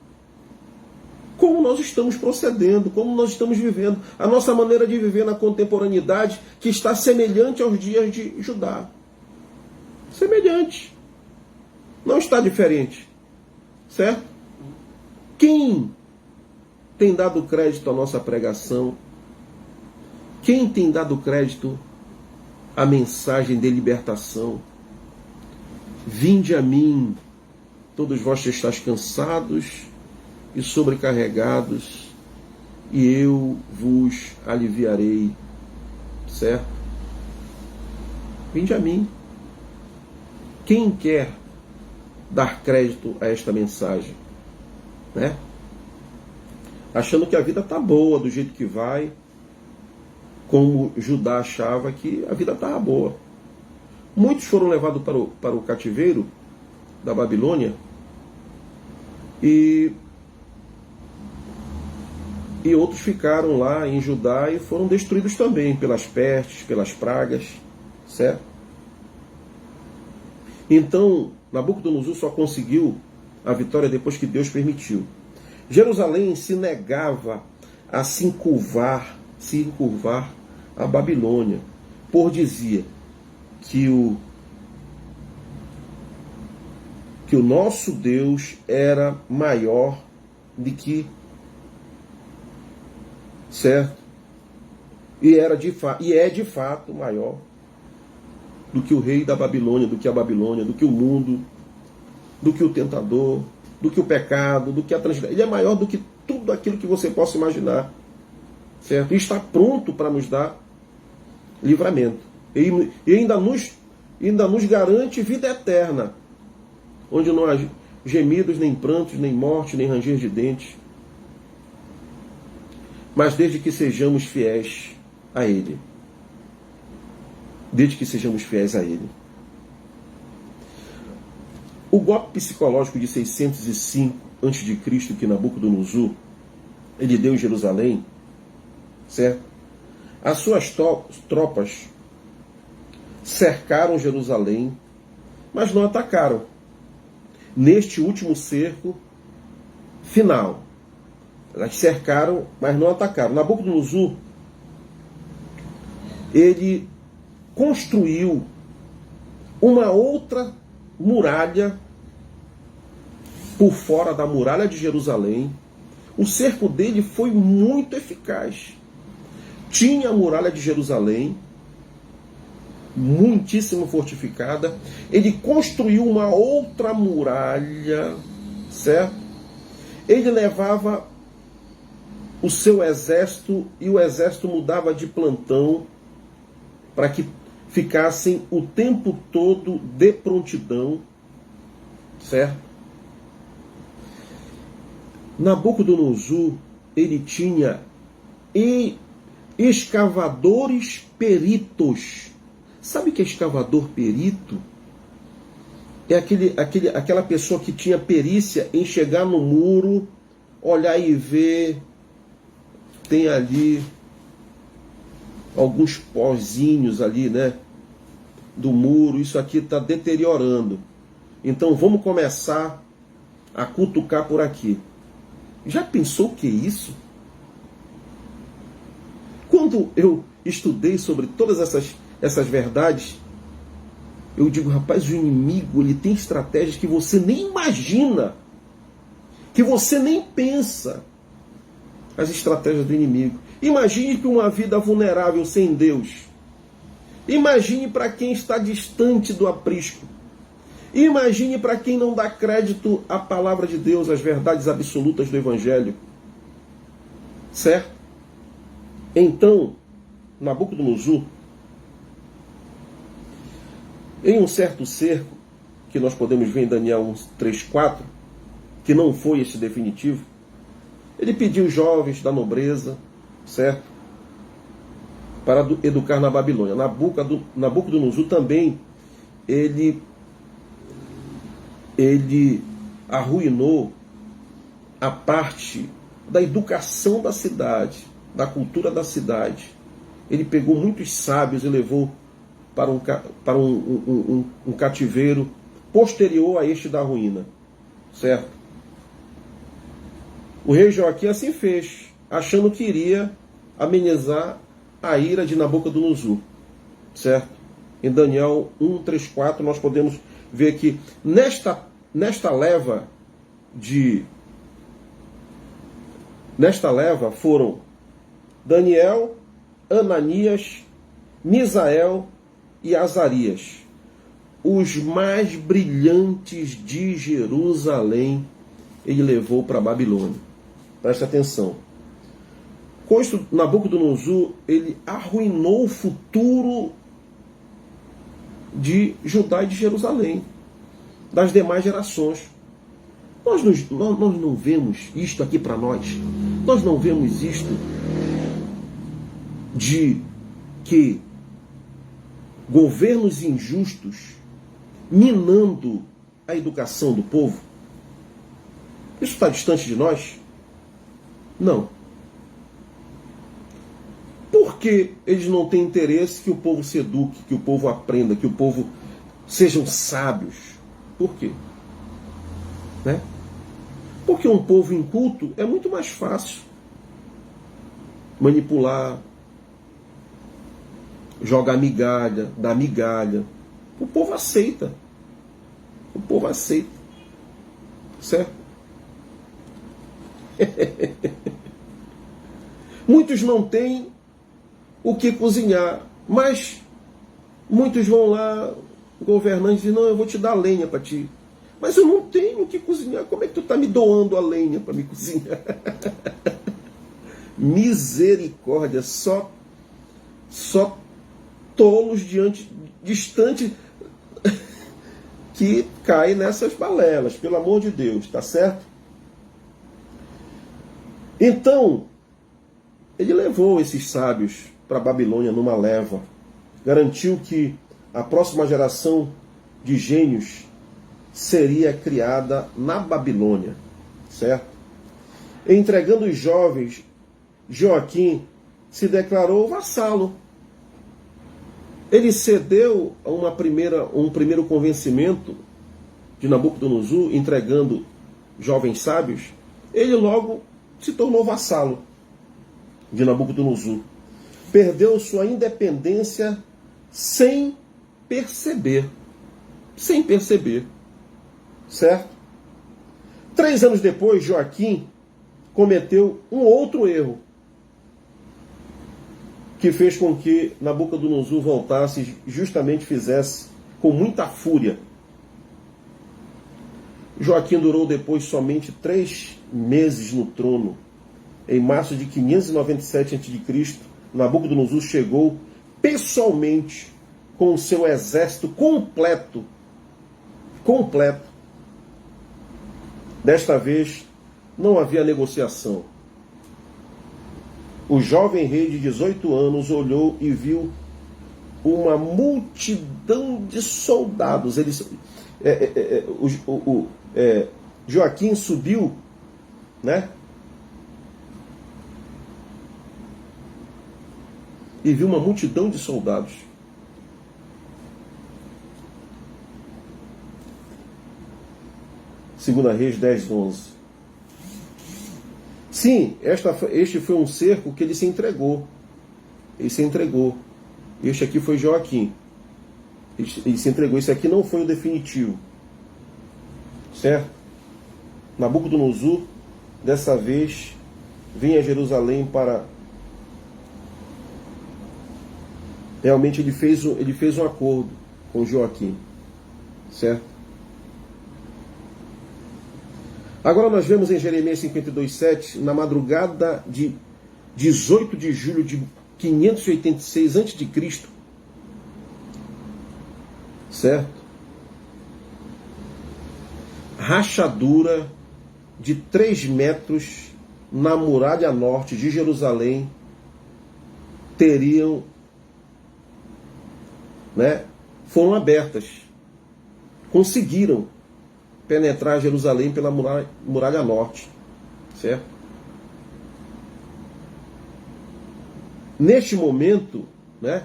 como nós estamos procedendo, como nós estamos vivendo, a nossa maneira de viver na contemporaneidade que está semelhante aos dias de Judá. Semelhante. Não está diferente. Certo? Quem tem dado crédito à nossa pregação? Quem tem dado crédito à mensagem de libertação? Vinde a mim, todos vós que estáis cansados e sobrecarregados, e eu vos aliviarei. Certo? Vinde a mim. Quem quer dar crédito a esta mensagem? Né? Achando que a vida está boa do jeito que vai, como Judá achava que a vida estava boa. Muitos foram levados para o cativeiro da Babilônia e outros ficaram lá em Judá e foram destruídos também pelas pestes, pelas pragas, certo? Então, Nabucodonosor só conseguiu a vitória depois que Deus permitiu. Jerusalém se negava a se encurvar à Babilônia, por dizia que o nosso Deus era maior do que, certo? E é de fato maior do que o rei da Babilônia, do que a Babilônia, do que o mundo, do que o tentador, do que o pecado, do que a transgressão. Ele é maior do que tudo aquilo que você possa imaginar, certo? E está pronto para nos dar livramento. E ainda nos garante vida eterna, onde não há gemidos, nem prantos, nem morte, nem ranger de dentes, mas desde que sejamos fiéis a Ele. Desde que sejamos fiéis a Ele. O golpe psicológico de 605 a.C. que Nabucodonosor ele deu em Jerusalém, certo? As suas tropas cercaram Jerusalém, mas não atacaram. Neste último cerco final, elas cercaram, mas não atacaram. Nabucodonosor, ele construiu uma outra muralha por fora da muralha de Jerusalém. O cerco dele foi muito eficaz. Tinha a muralha de Jerusalém, muitíssimo fortificada. Ele construiu uma outra muralha, certo? Ele levava o seu exército e o exército mudava de plantão para que ficassem o tempo todo de prontidão, certo? Nabucodonosor, ele tinha escavadores peritos. Sabe o que é escavador perito? É aquela pessoa que tinha perícia em chegar no muro, olhar e ver, tem ali alguns pozinhos ali, né, do muro, isso aqui está deteriorando. Então vamos começar a cutucar por aqui. Já pensou o que é isso? Quando eu estudei sobre todas essas verdades, eu digo, rapaz, o inimigo ele tem estratégias que você nem imagina, que você nem pensa. As estratégias do inimigo. Imagine para uma vida vulnerável sem Deus. Imagine para quem está distante do aprisco. Imagine para quem não dá crédito à palavra de Deus, às verdades absolutas do Evangelho. Certo? Então, Nabucodonosor, em um certo cerco, que nós podemos ver em Daniel 3:4, que não foi esse definitivo, ele pediu jovens da nobreza, certo? Para educar na Babilônia. Nabucodonosor também, ele arruinou a parte da educação da cidade, da cultura da cidade. Ele pegou muitos sábios e levou para um cativeiro posterior a este da ruína, certo? O rei Joaquim assim fez, achando que iria amenizar a ira de Nabucodonosor, certo? Em Daniel 1:3-4 nós podemos ver que nesta leva foram Daniel, Ananias, Misael e Azarias, os mais brilhantes de Jerusalém, ele levou para a Babilônia. Presta atenção. Com isso, Nabucodonosor, ele arruinou o futuro de Judá e de Jerusalém, das demais gerações. Nós não vemos isto aqui para nós. Nós não vemos isto de que governos injustos minando a educação do povo. Isso está distante de nós? Não. Por que eles não têm interesse que o povo se eduque, que o povo aprenda, que o povo sejam sábios? Por quê? Né? Porque um povo inculto é muito mais fácil manipular, jogar migalha, dar migalha. O povo aceita. O povo aceita. Certo? Muitos não têm o que cozinhar, mas muitos vão lá, governantes, dizem, não, eu vou te dar lenha para ti. Mas eu não tenho o que cozinhar, como é que tu está me doando a lenha para me cozinhar? Misericórdia, só tolos distante que caem nessas balelas, pelo amor de Deus, tá certo? Então, ele levou esses sábios para a Babilônia numa leva, garantiu que a próxima geração de gênios seria criada na Babilônia, certo? Entregando os jovens, Joaquim se declarou vassalo. Ele cedeu a um primeiro convencimento de Nabucodonosor, entregando jovens sábios. Ele logo se tornou vassalo de Nabucodonosor. Perdeu sua independência sem perceber. Sem perceber. Certo? 3 anos depois, Joaquim cometeu um outro erro que fez com que Nabucodonosor voltasse, justamente fizesse com muita fúria. Joaquim durou depois somente 3 meses no trono. Em março de 597 a.C., Nabucodonosor chegou pessoalmente com o seu exército completo. Desta vez, não havia negociação. O jovem rei de 18 anos olhou e viu uma multidão de soldados. Joaquim subiu, né? E viu uma multidão de soldados. Segunda Reis 10, 11. Sim, este foi um cerco que ele se entregou. Ele se entregou. Este aqui foi Joaquim. Ele se entregou. Esse aqui não foi o definitivo. Certo? Nabucodonosor, dessa vez, vinha a Jerusalém para... Realmente ele fez um acordo com Joaquim. Certo? Agora nós vemos em Jeremias 52:7, na madrugada de 18 de julho de 586 a.C., certo? Rachadura de 3 metros na muralha norte de Jerusalém foram abertas. Conseguiram penetrar Jerusalém pela muralha norte, certo? Neste momento, né,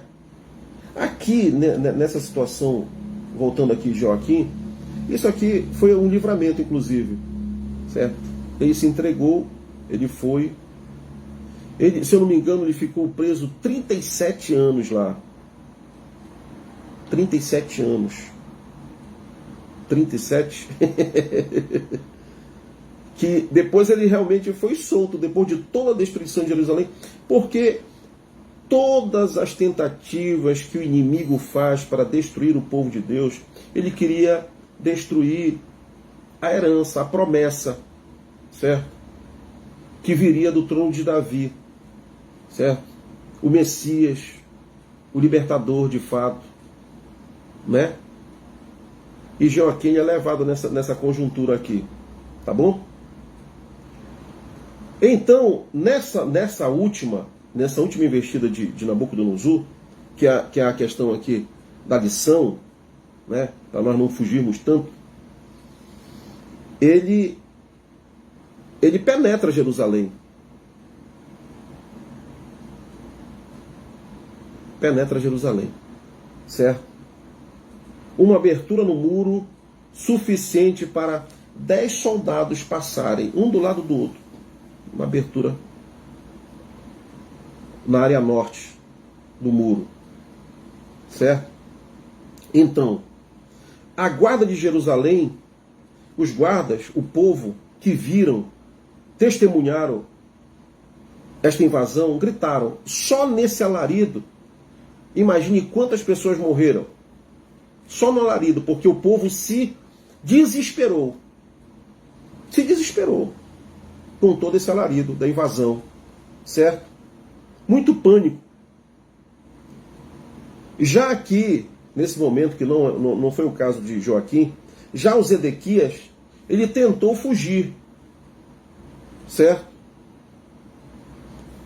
aqui nessa situação, voltando aqui Joaquim, isso aqui foi um livramento, inclusive, certo? Ele se entregou, ele foi, se eu não me engano, ele ficou preso 37 anos lá. 37 anos. 37, que depois ele realmente foi solto, depois de toda a destruição de Jerusalém, porque todas as tentativas que o inimigo faz para destruir o povo de Deus, ele queria destruir a herança, a promessa, certo? Que viria do trono de Davi, certo? O Messias, o libertador de fato, né? E Joaquim é levado nessa conjuntura aqui. Tá bom? Então, nessa última investida de Nabucodonosor, que é a questão aqui da lição, né, para nós não fugirmos tanto, ele penetra Jerusalém. Penetra Jerusalém. Certo? Uma abertura no muro suficiente para 10 soldados passarem, um do lado do outro. Uma abertura na área norte do muro. Certo? Então, a guarda de Jerusalém, os guardas, o povo que viram, testemunharam esta invasão, gritaram. Só nesse alarido, imagine quantas pessoas morreram. Só no alarido, porque o povo se desesperou. Se desesperou com todo esse alarido da invasão. Certo? Muito pânico. Já aqui, nesse momento, que não foi o caso de Joaquim, já o Zedequias, ele tentou fugir. Certo?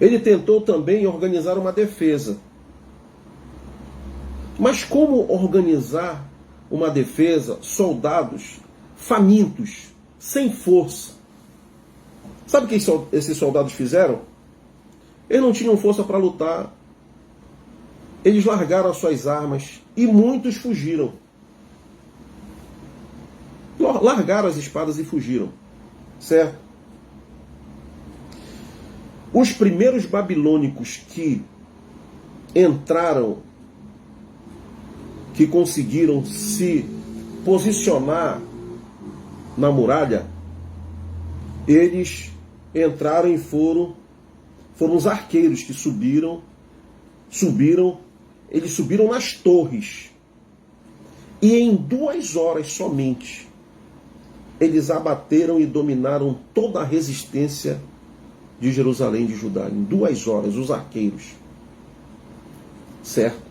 Ele tentou também organizar uma defesa. Mas como organizar uma defesa, soldados famintos, sem força. Sabe o que esses soldados fizeram? Eles não tinham força para lutar. Eles largaram as suas armas e muitos fugiram. Largaram as espadas e fugiram. Certo? Os primeiros babilônicos que entraram, que conseguiram se posicionar na muralha, eles entraram e foram os arqueiros que subiram, eles subiram nas torres. E em 2 horas somente, eles abateram e dominaram toda a resistência de Jerusalém, de Judá. Em 2 horas, os arqueiros. Certo?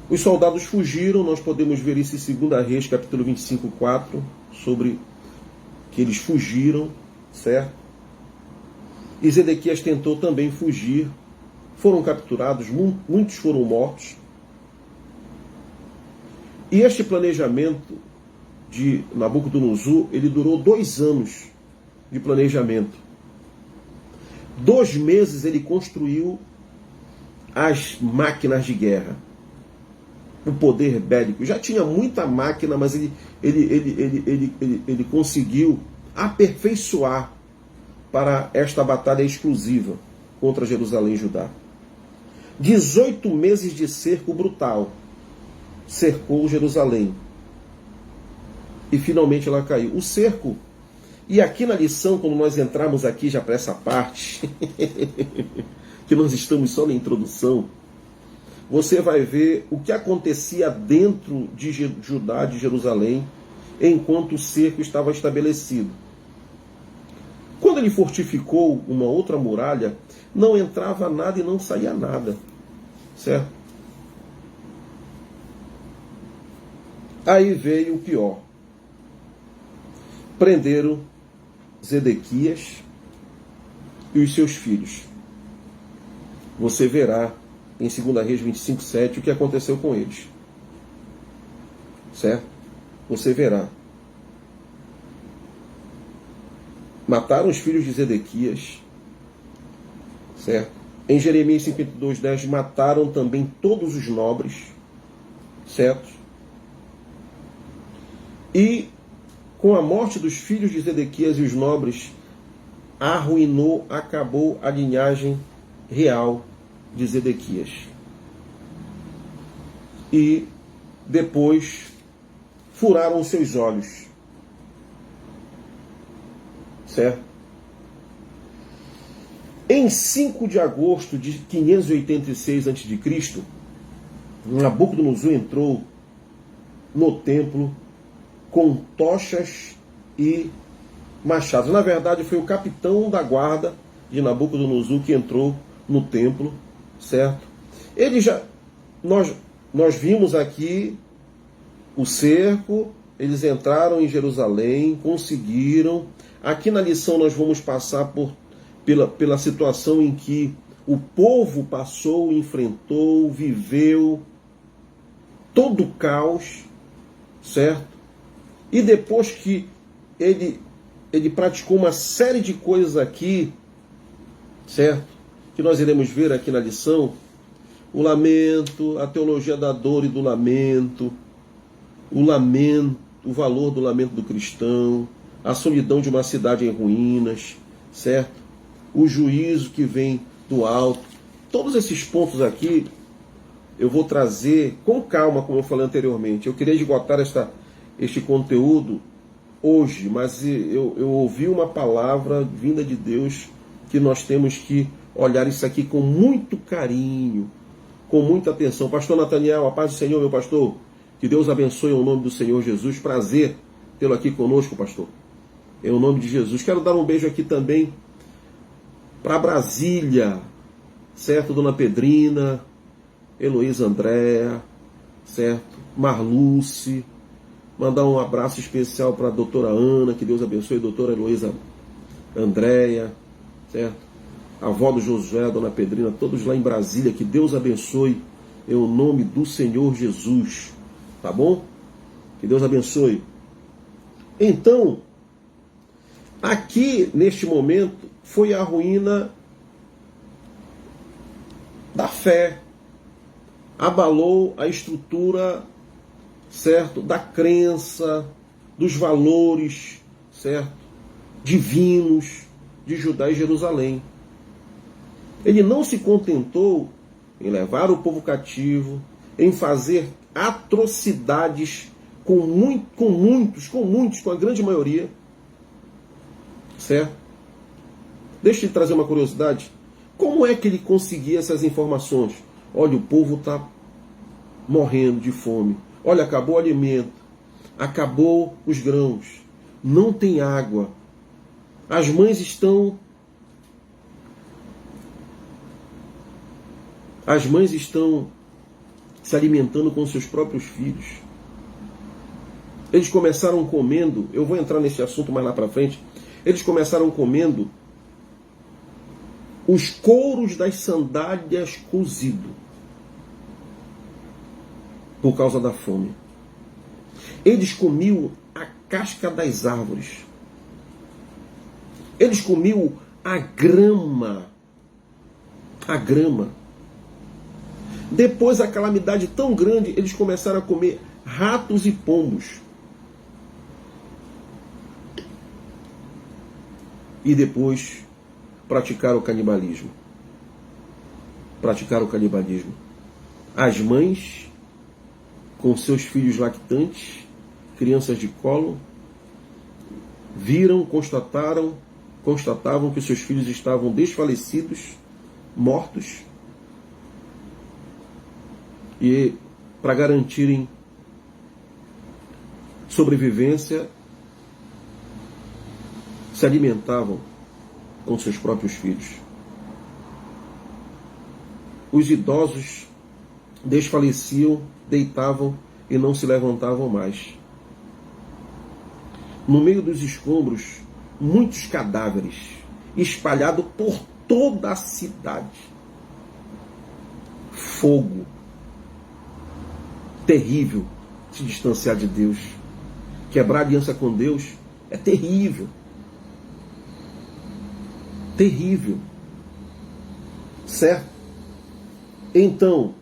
Os soldados fugiram, nós podemos ver isso em 2 Reis, capítulo 25, 4, sobre que eles fugiram, certo? E Zedequias tentou também fugir, foram capturados, muitos foram mortos. E este planejamento de Nabucodonosor, ele durou 2 anos de planejamento. 2 meses ele construiu as máquinas de guerra, o poder bélico. Já tinha muita máquina, mas ele conseguiu aperfeiçoar para esta batalha exclusiva contra Jerusalém e Judá. 18 meses de cerco brutal cercou Jerusalém. E finalmente ela caiu. O cerco, e aqui na lição, quando nós entrarmos aqui já para essa parte, que nós estamos só na introdução, você vai ver o que acontecia dentro de Judá, de Jerusalém, enquanto o cerco estava estabelecido. Quando ele fortificou uma outra muralha, não entrava nada e não saía nada. Certo? Aí veio o pior. Prenderam Zedequias e os seus filhos. Você verá em 2 Reis 25, 7 o que aconteceu com eles. Certo? Você verá. Mataram os filhos de Zedequias. Certo? Em Jeremias 52, 10, mataram também todos os nobres. Certo? E com a morte dos filhos de Zedequias e os nobres, arruinou, acabou a linhagem real de Zedequias. E depois furaram os seus olhos. Certo? Em 5 de agosto de 586 a.C., Nabucodonosor entrou no templo com tochas e machados. Na verdade, foi o capitão da guarda de Nabucodonosor que entrou no templo, certo? Nós vimos aqui o cerco, eles entraram em Jerusalém, conseguiram. Aqui na lição nós vamos passar pela situação em que o povo passou, enfrentou, viveu todo o caos, certo? E depois que ele praticou uma série de coisas aqui, certo? Que nós iremos ver aqui na lição, o lamento, a teologia da dor e do lamento, o valor do lamento do cristão, a solidão de uma cidade em ruínas, certo? O juízo que vem do alto. Todos esses pontos aqui eu vou trazer com calma, como eu falei anteriormente. Eu queria esgotar este conteúdo hoje, mas eu ouvi uma palavra vinda de Deus que nós temos que olhar isso aqui com muito carinho, com muita atenção. Pastor Nathaniel, a paz do Senhor, meu pastor. Que Deus abençoe em nome do Senhor Jesus. Prazer tê-lo aqui conosco, pastor. Em nome de Jesus. Quero dar um beijo aqui também para Brasília, certo? Dona Pedrina, Heloísa Andréa, certo? Marluce. Mandar um abraço especial para a doutora Ana, que Deus abençoe, doutora Heloísa Andréa, certo? A avó do Josué, a dona Pedrina, todos lá em Brasília, que Deus abençoe em nome do Senhor Jesus, tá bom? Que Deus abençoe. Então, aqui, neste momento, foi a ruína da fé. Abalou a estrutura, certo, da crença, dos valores, certo, divinos de Judá e Jerusalém. Ele não se contentou em levar o povo cativo, em fazer atrocidades com a grande maioria, certo? Deixa eu te trazer uma curiosidade. Como é que ele conseguia essas informações? Olha, o povo está morrendo de fome. Olha, acabou o alimento. Acabou os grãos. Não tem água. As mães estão se alimentando com seus próprios filhos. Eles começaram comendo, eu vou entrar nesse assunto mais lá para frente, eles começaram comendo os couros das sandálias cozido, por causa da fome. Eles comiam a casca das árvores. Eles comiam a grama. A grama. Depois, a calamidade tão grande, eles começaram a comer ratos e pombos. E depois praticaram o canibalismo. Praticaram o canibalismo. As mães, com seus filhos lactantes, crianças de colo, viram, constatavam que seus filhos estavam desfalecidos, mortos, e para garantirem sobrevivência, se alimentavam com seus próprios filhos. Os idosos desfaleciam, deitavam e não se levantavam mais. No meio dos escombros, muitos cadáveres, espalhados por toda a cidade. Fogo. Terrível se distanciar de Deus. Quebrar aliança com Deus é terrível. Terrível. Certo? Então,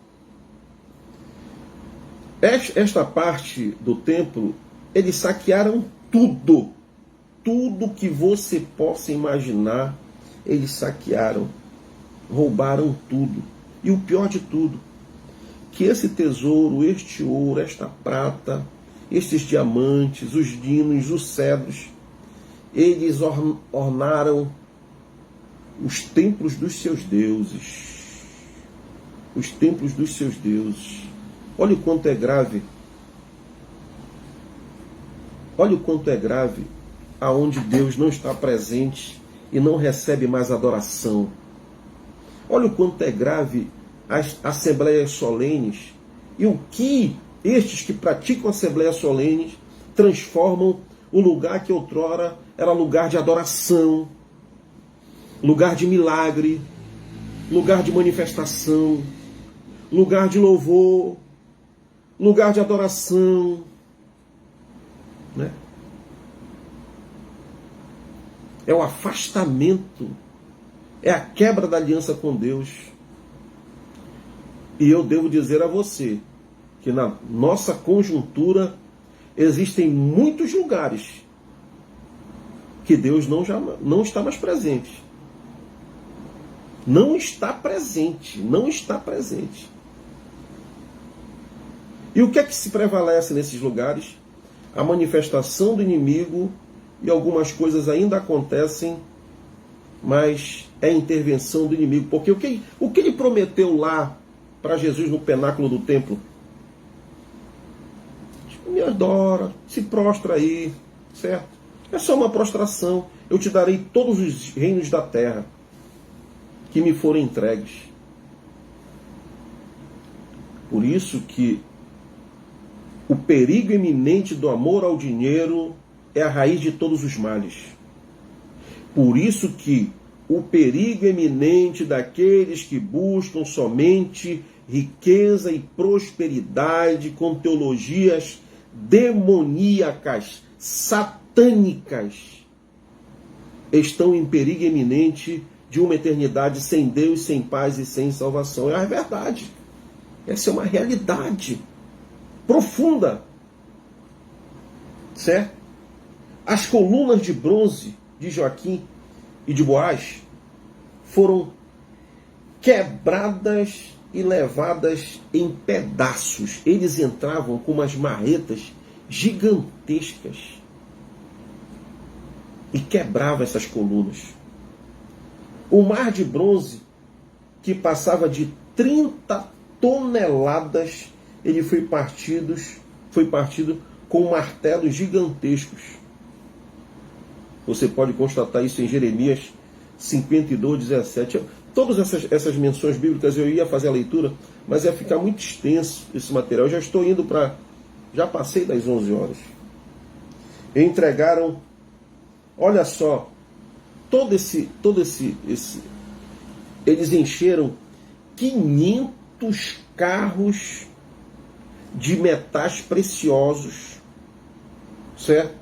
esta parte do templo, eles saquearam tudo. Tudo que você possa imaginar, eles saquearam. Roubaram tudo. E o pior de tudo, que esse tesouro, este ouro, esta prata, estes diamantes, os linos, os cedros, eles ornaram os templos dos seus deuses. Os templos dos seus deuses. Olha o quanto é grave. Olha o quanto é grave aonde Deus não está presente e não recebe mais adoração. Olha o quanto é grave as assembleias solenes e o que estes que praticam assembleias solenes transformam o lugar que outrora era lugar de adoração, lugar de milagre, lugar de manifestação, lugar de louvor, lugar de adoração, né? É o afastamento, é a quebra da aliança com Deus. E eu devo dizer a você que na nossa conjuntura existem muitos lugares que Deus não está mais presente. Não está presente, não está presente. E o que é que se prevalece nesses lugares? A manifestação do inimigo, e algumas coisas ainda acontecem, mas é a intervenção do inimigo. Porque o que ele prometeu lá para Jesus no penáculo do templo? Me adora, se prostra aí, certo? É só uma prostração. Eu te darei todos os reinos da terra que me forem entregues. Por isso que o perigo iminente do amor ao dinheiro é a raiz de todos os males. Por isso que o perigo eminente daqueles que buscam somente riqueza e prosperidade com teologias demoníacas, satânicas, estão em perigo iminente de uma eternidade sem Deus, sem paz e sem salvação. É a verdade. Essa é uma realidade profunda. Certo? As colunas de bronze de Joaquim e de Boaz foram quebradas e levadas em pedaços. Eles entravam com umas marretas gigantescas e quebravam essas colunas. O mar de bronze, que passava de 30 toneladas, ele foi partido com martelos gigantescos. Você pode constatar isso em Jeremias 52, 17. Todas essas menções bíblicas eu ia fazer a leitura, mas ia ficar muito extenso esse material. Eu já estou indo para... Já passei das 11 horas. E entregaram, olha só, eles encheram 500 carros de metais preciosos, certo?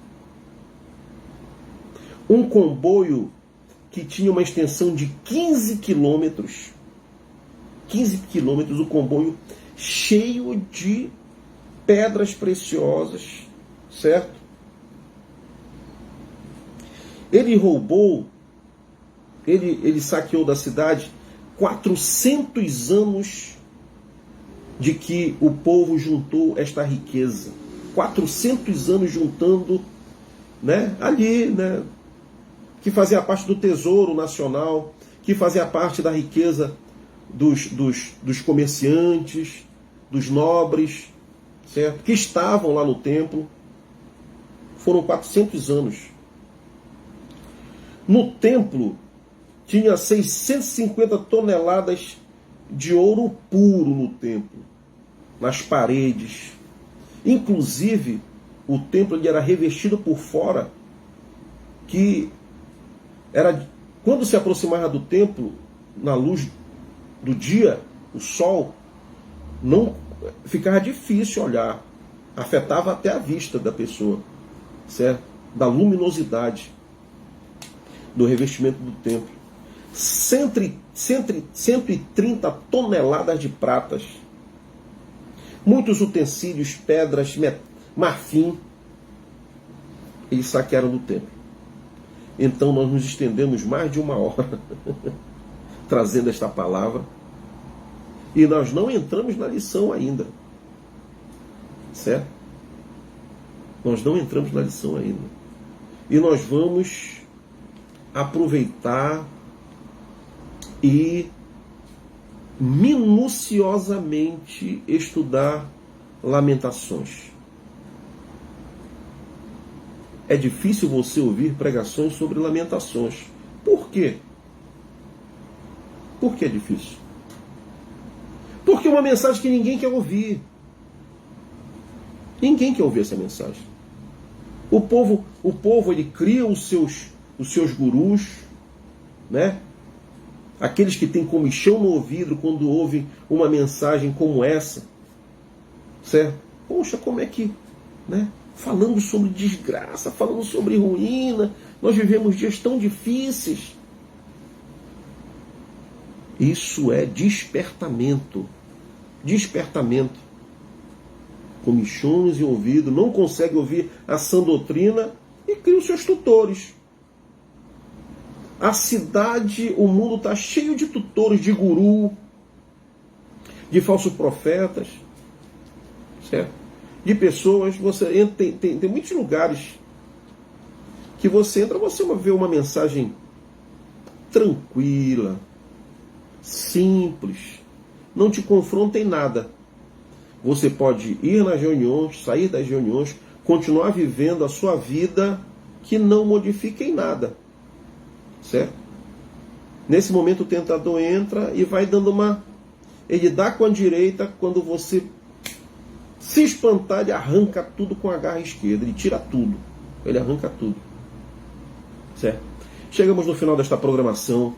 Um comboio que tinha uma extensão de 15 quilômetros, o comboio cheio de pedras preciosas, certo? Ele roubou, ele saqueou da cidade 400 anos de que o povo juntou esta riqueza. 400 anos juntando, né, ali, né, que fazia parte do tesouro nacional, que fazia parte da riqueza dos comerciantes, dos nobres, certo? Que estavam lá no templo. Foram 400 anos. No templo tinha 650 toneladas de ouro puro no templo, nas paredes. Inclusive, o templo ele era revestido por fora, que era, quando se aproximava do templo, na luz do dia, o sol, não ficava difícil olhar, afetava até a vista da pessoa, certo? Da luminosidade do revestimento do templo. 130 toneladas de pratas, muitos utensílios, pedras, marfim, eles saquearam do templo. Então nós nos estendemos mais de 1 hora trazendo esta palavra e nós não entramos na lição ainda, certo? Nós não entramos na lição ainda. E nós vamos aproveitar e minuciosamente estudar Lamentações. É difícil você ouvir pregações sobre lamentações. Por quê? Por que é difícil? Porque é uma mensagem que ninguém quer ouvir. Ninguém quer ouvir essa mensagem. O povo ele cria os seus gurus, né? Aqueles que têm comichão no ouvido quando ouvem uma mensagem como essa, certo? Poxa, como é que, né? Falando sobre desgraça, falando sobre ruína, nós vivemos dias tão difíceis. Isso é despertamento. Despertamento. Comichões em ouvido, não consegue ouvir a sã doutrina e cria os seus tutores. A cidade, o mundo está cheio de tutores, de guru, de falsos profetas, certo? De pessoas, você entra, tem muitos lugares que você entra, você vê uma mensagem tranquila, simples, não te confronta em nada. Você pode ir nas reuniões, sair das reuniões, continuar vivendo a sua vida que não modifica em nada, certo? Nesse momento o tentador entra e vai dando ele dá com a direita, quando você se espantar, ele arranca tudo com a garra esquerda, ele tira tudo, ele arranca tudo, certo? Chegamos no final desta programação.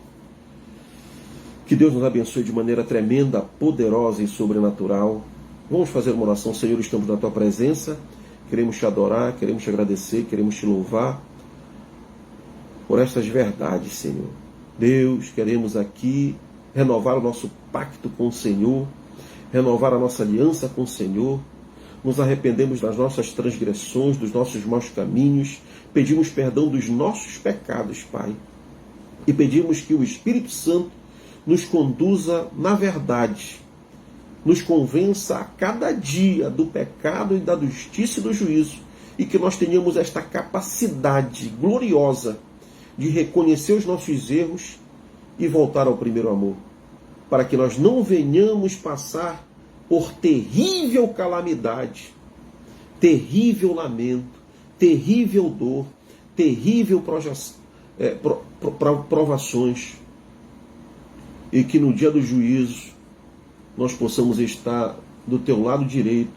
Que Deus nos abençoe de maneira tremenda, poderosa e sobrenatural. Vamos fazer uma oração. Senhor, estamos na Tua presença. Queremos te adorar, queremos te agradecer, queremos te louvar por estas verdades, Senhor. Deus, queremos aqui renovar o nosso pacto com o Senhor, renovar a nossa aliança com o Senhor. Nos arrependemos das nossas transgressões, dos nossos maus caminhos, pedimos perdão dos nossos pecados, Pai. E pedimos que o Espírito Santo nos conduza na verdade, nos convença a cada dia do pecado e da justiça e do juízo, e que nós tenhamos esta capacidade gloriosa de reconhecer os nossos erros e voltar ao primeiro amor, para que nós não venhamos passar por terrível calamidade, terrível lamento, terrível dor, terrível provações, e que no dia do juízo nós possamos estar do teu lado direito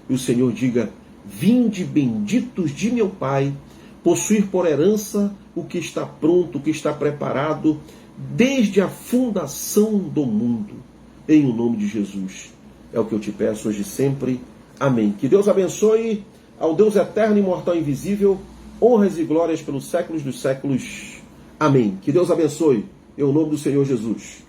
e o Senhor diga: vinde benditos de meu Pai, possuir por herança o que está pronto, o que está preparado desde a fundação do mundo. Em o nome de Jesus. É o que eu te peço hoje e sempre. Amém. Que Deus abençoe. Ao Deus eterno, imortal e invisível, honras e glórias pelos séculos dos séculos. Amém. Que Deus abençoe. Em nome do Senhor Jesus.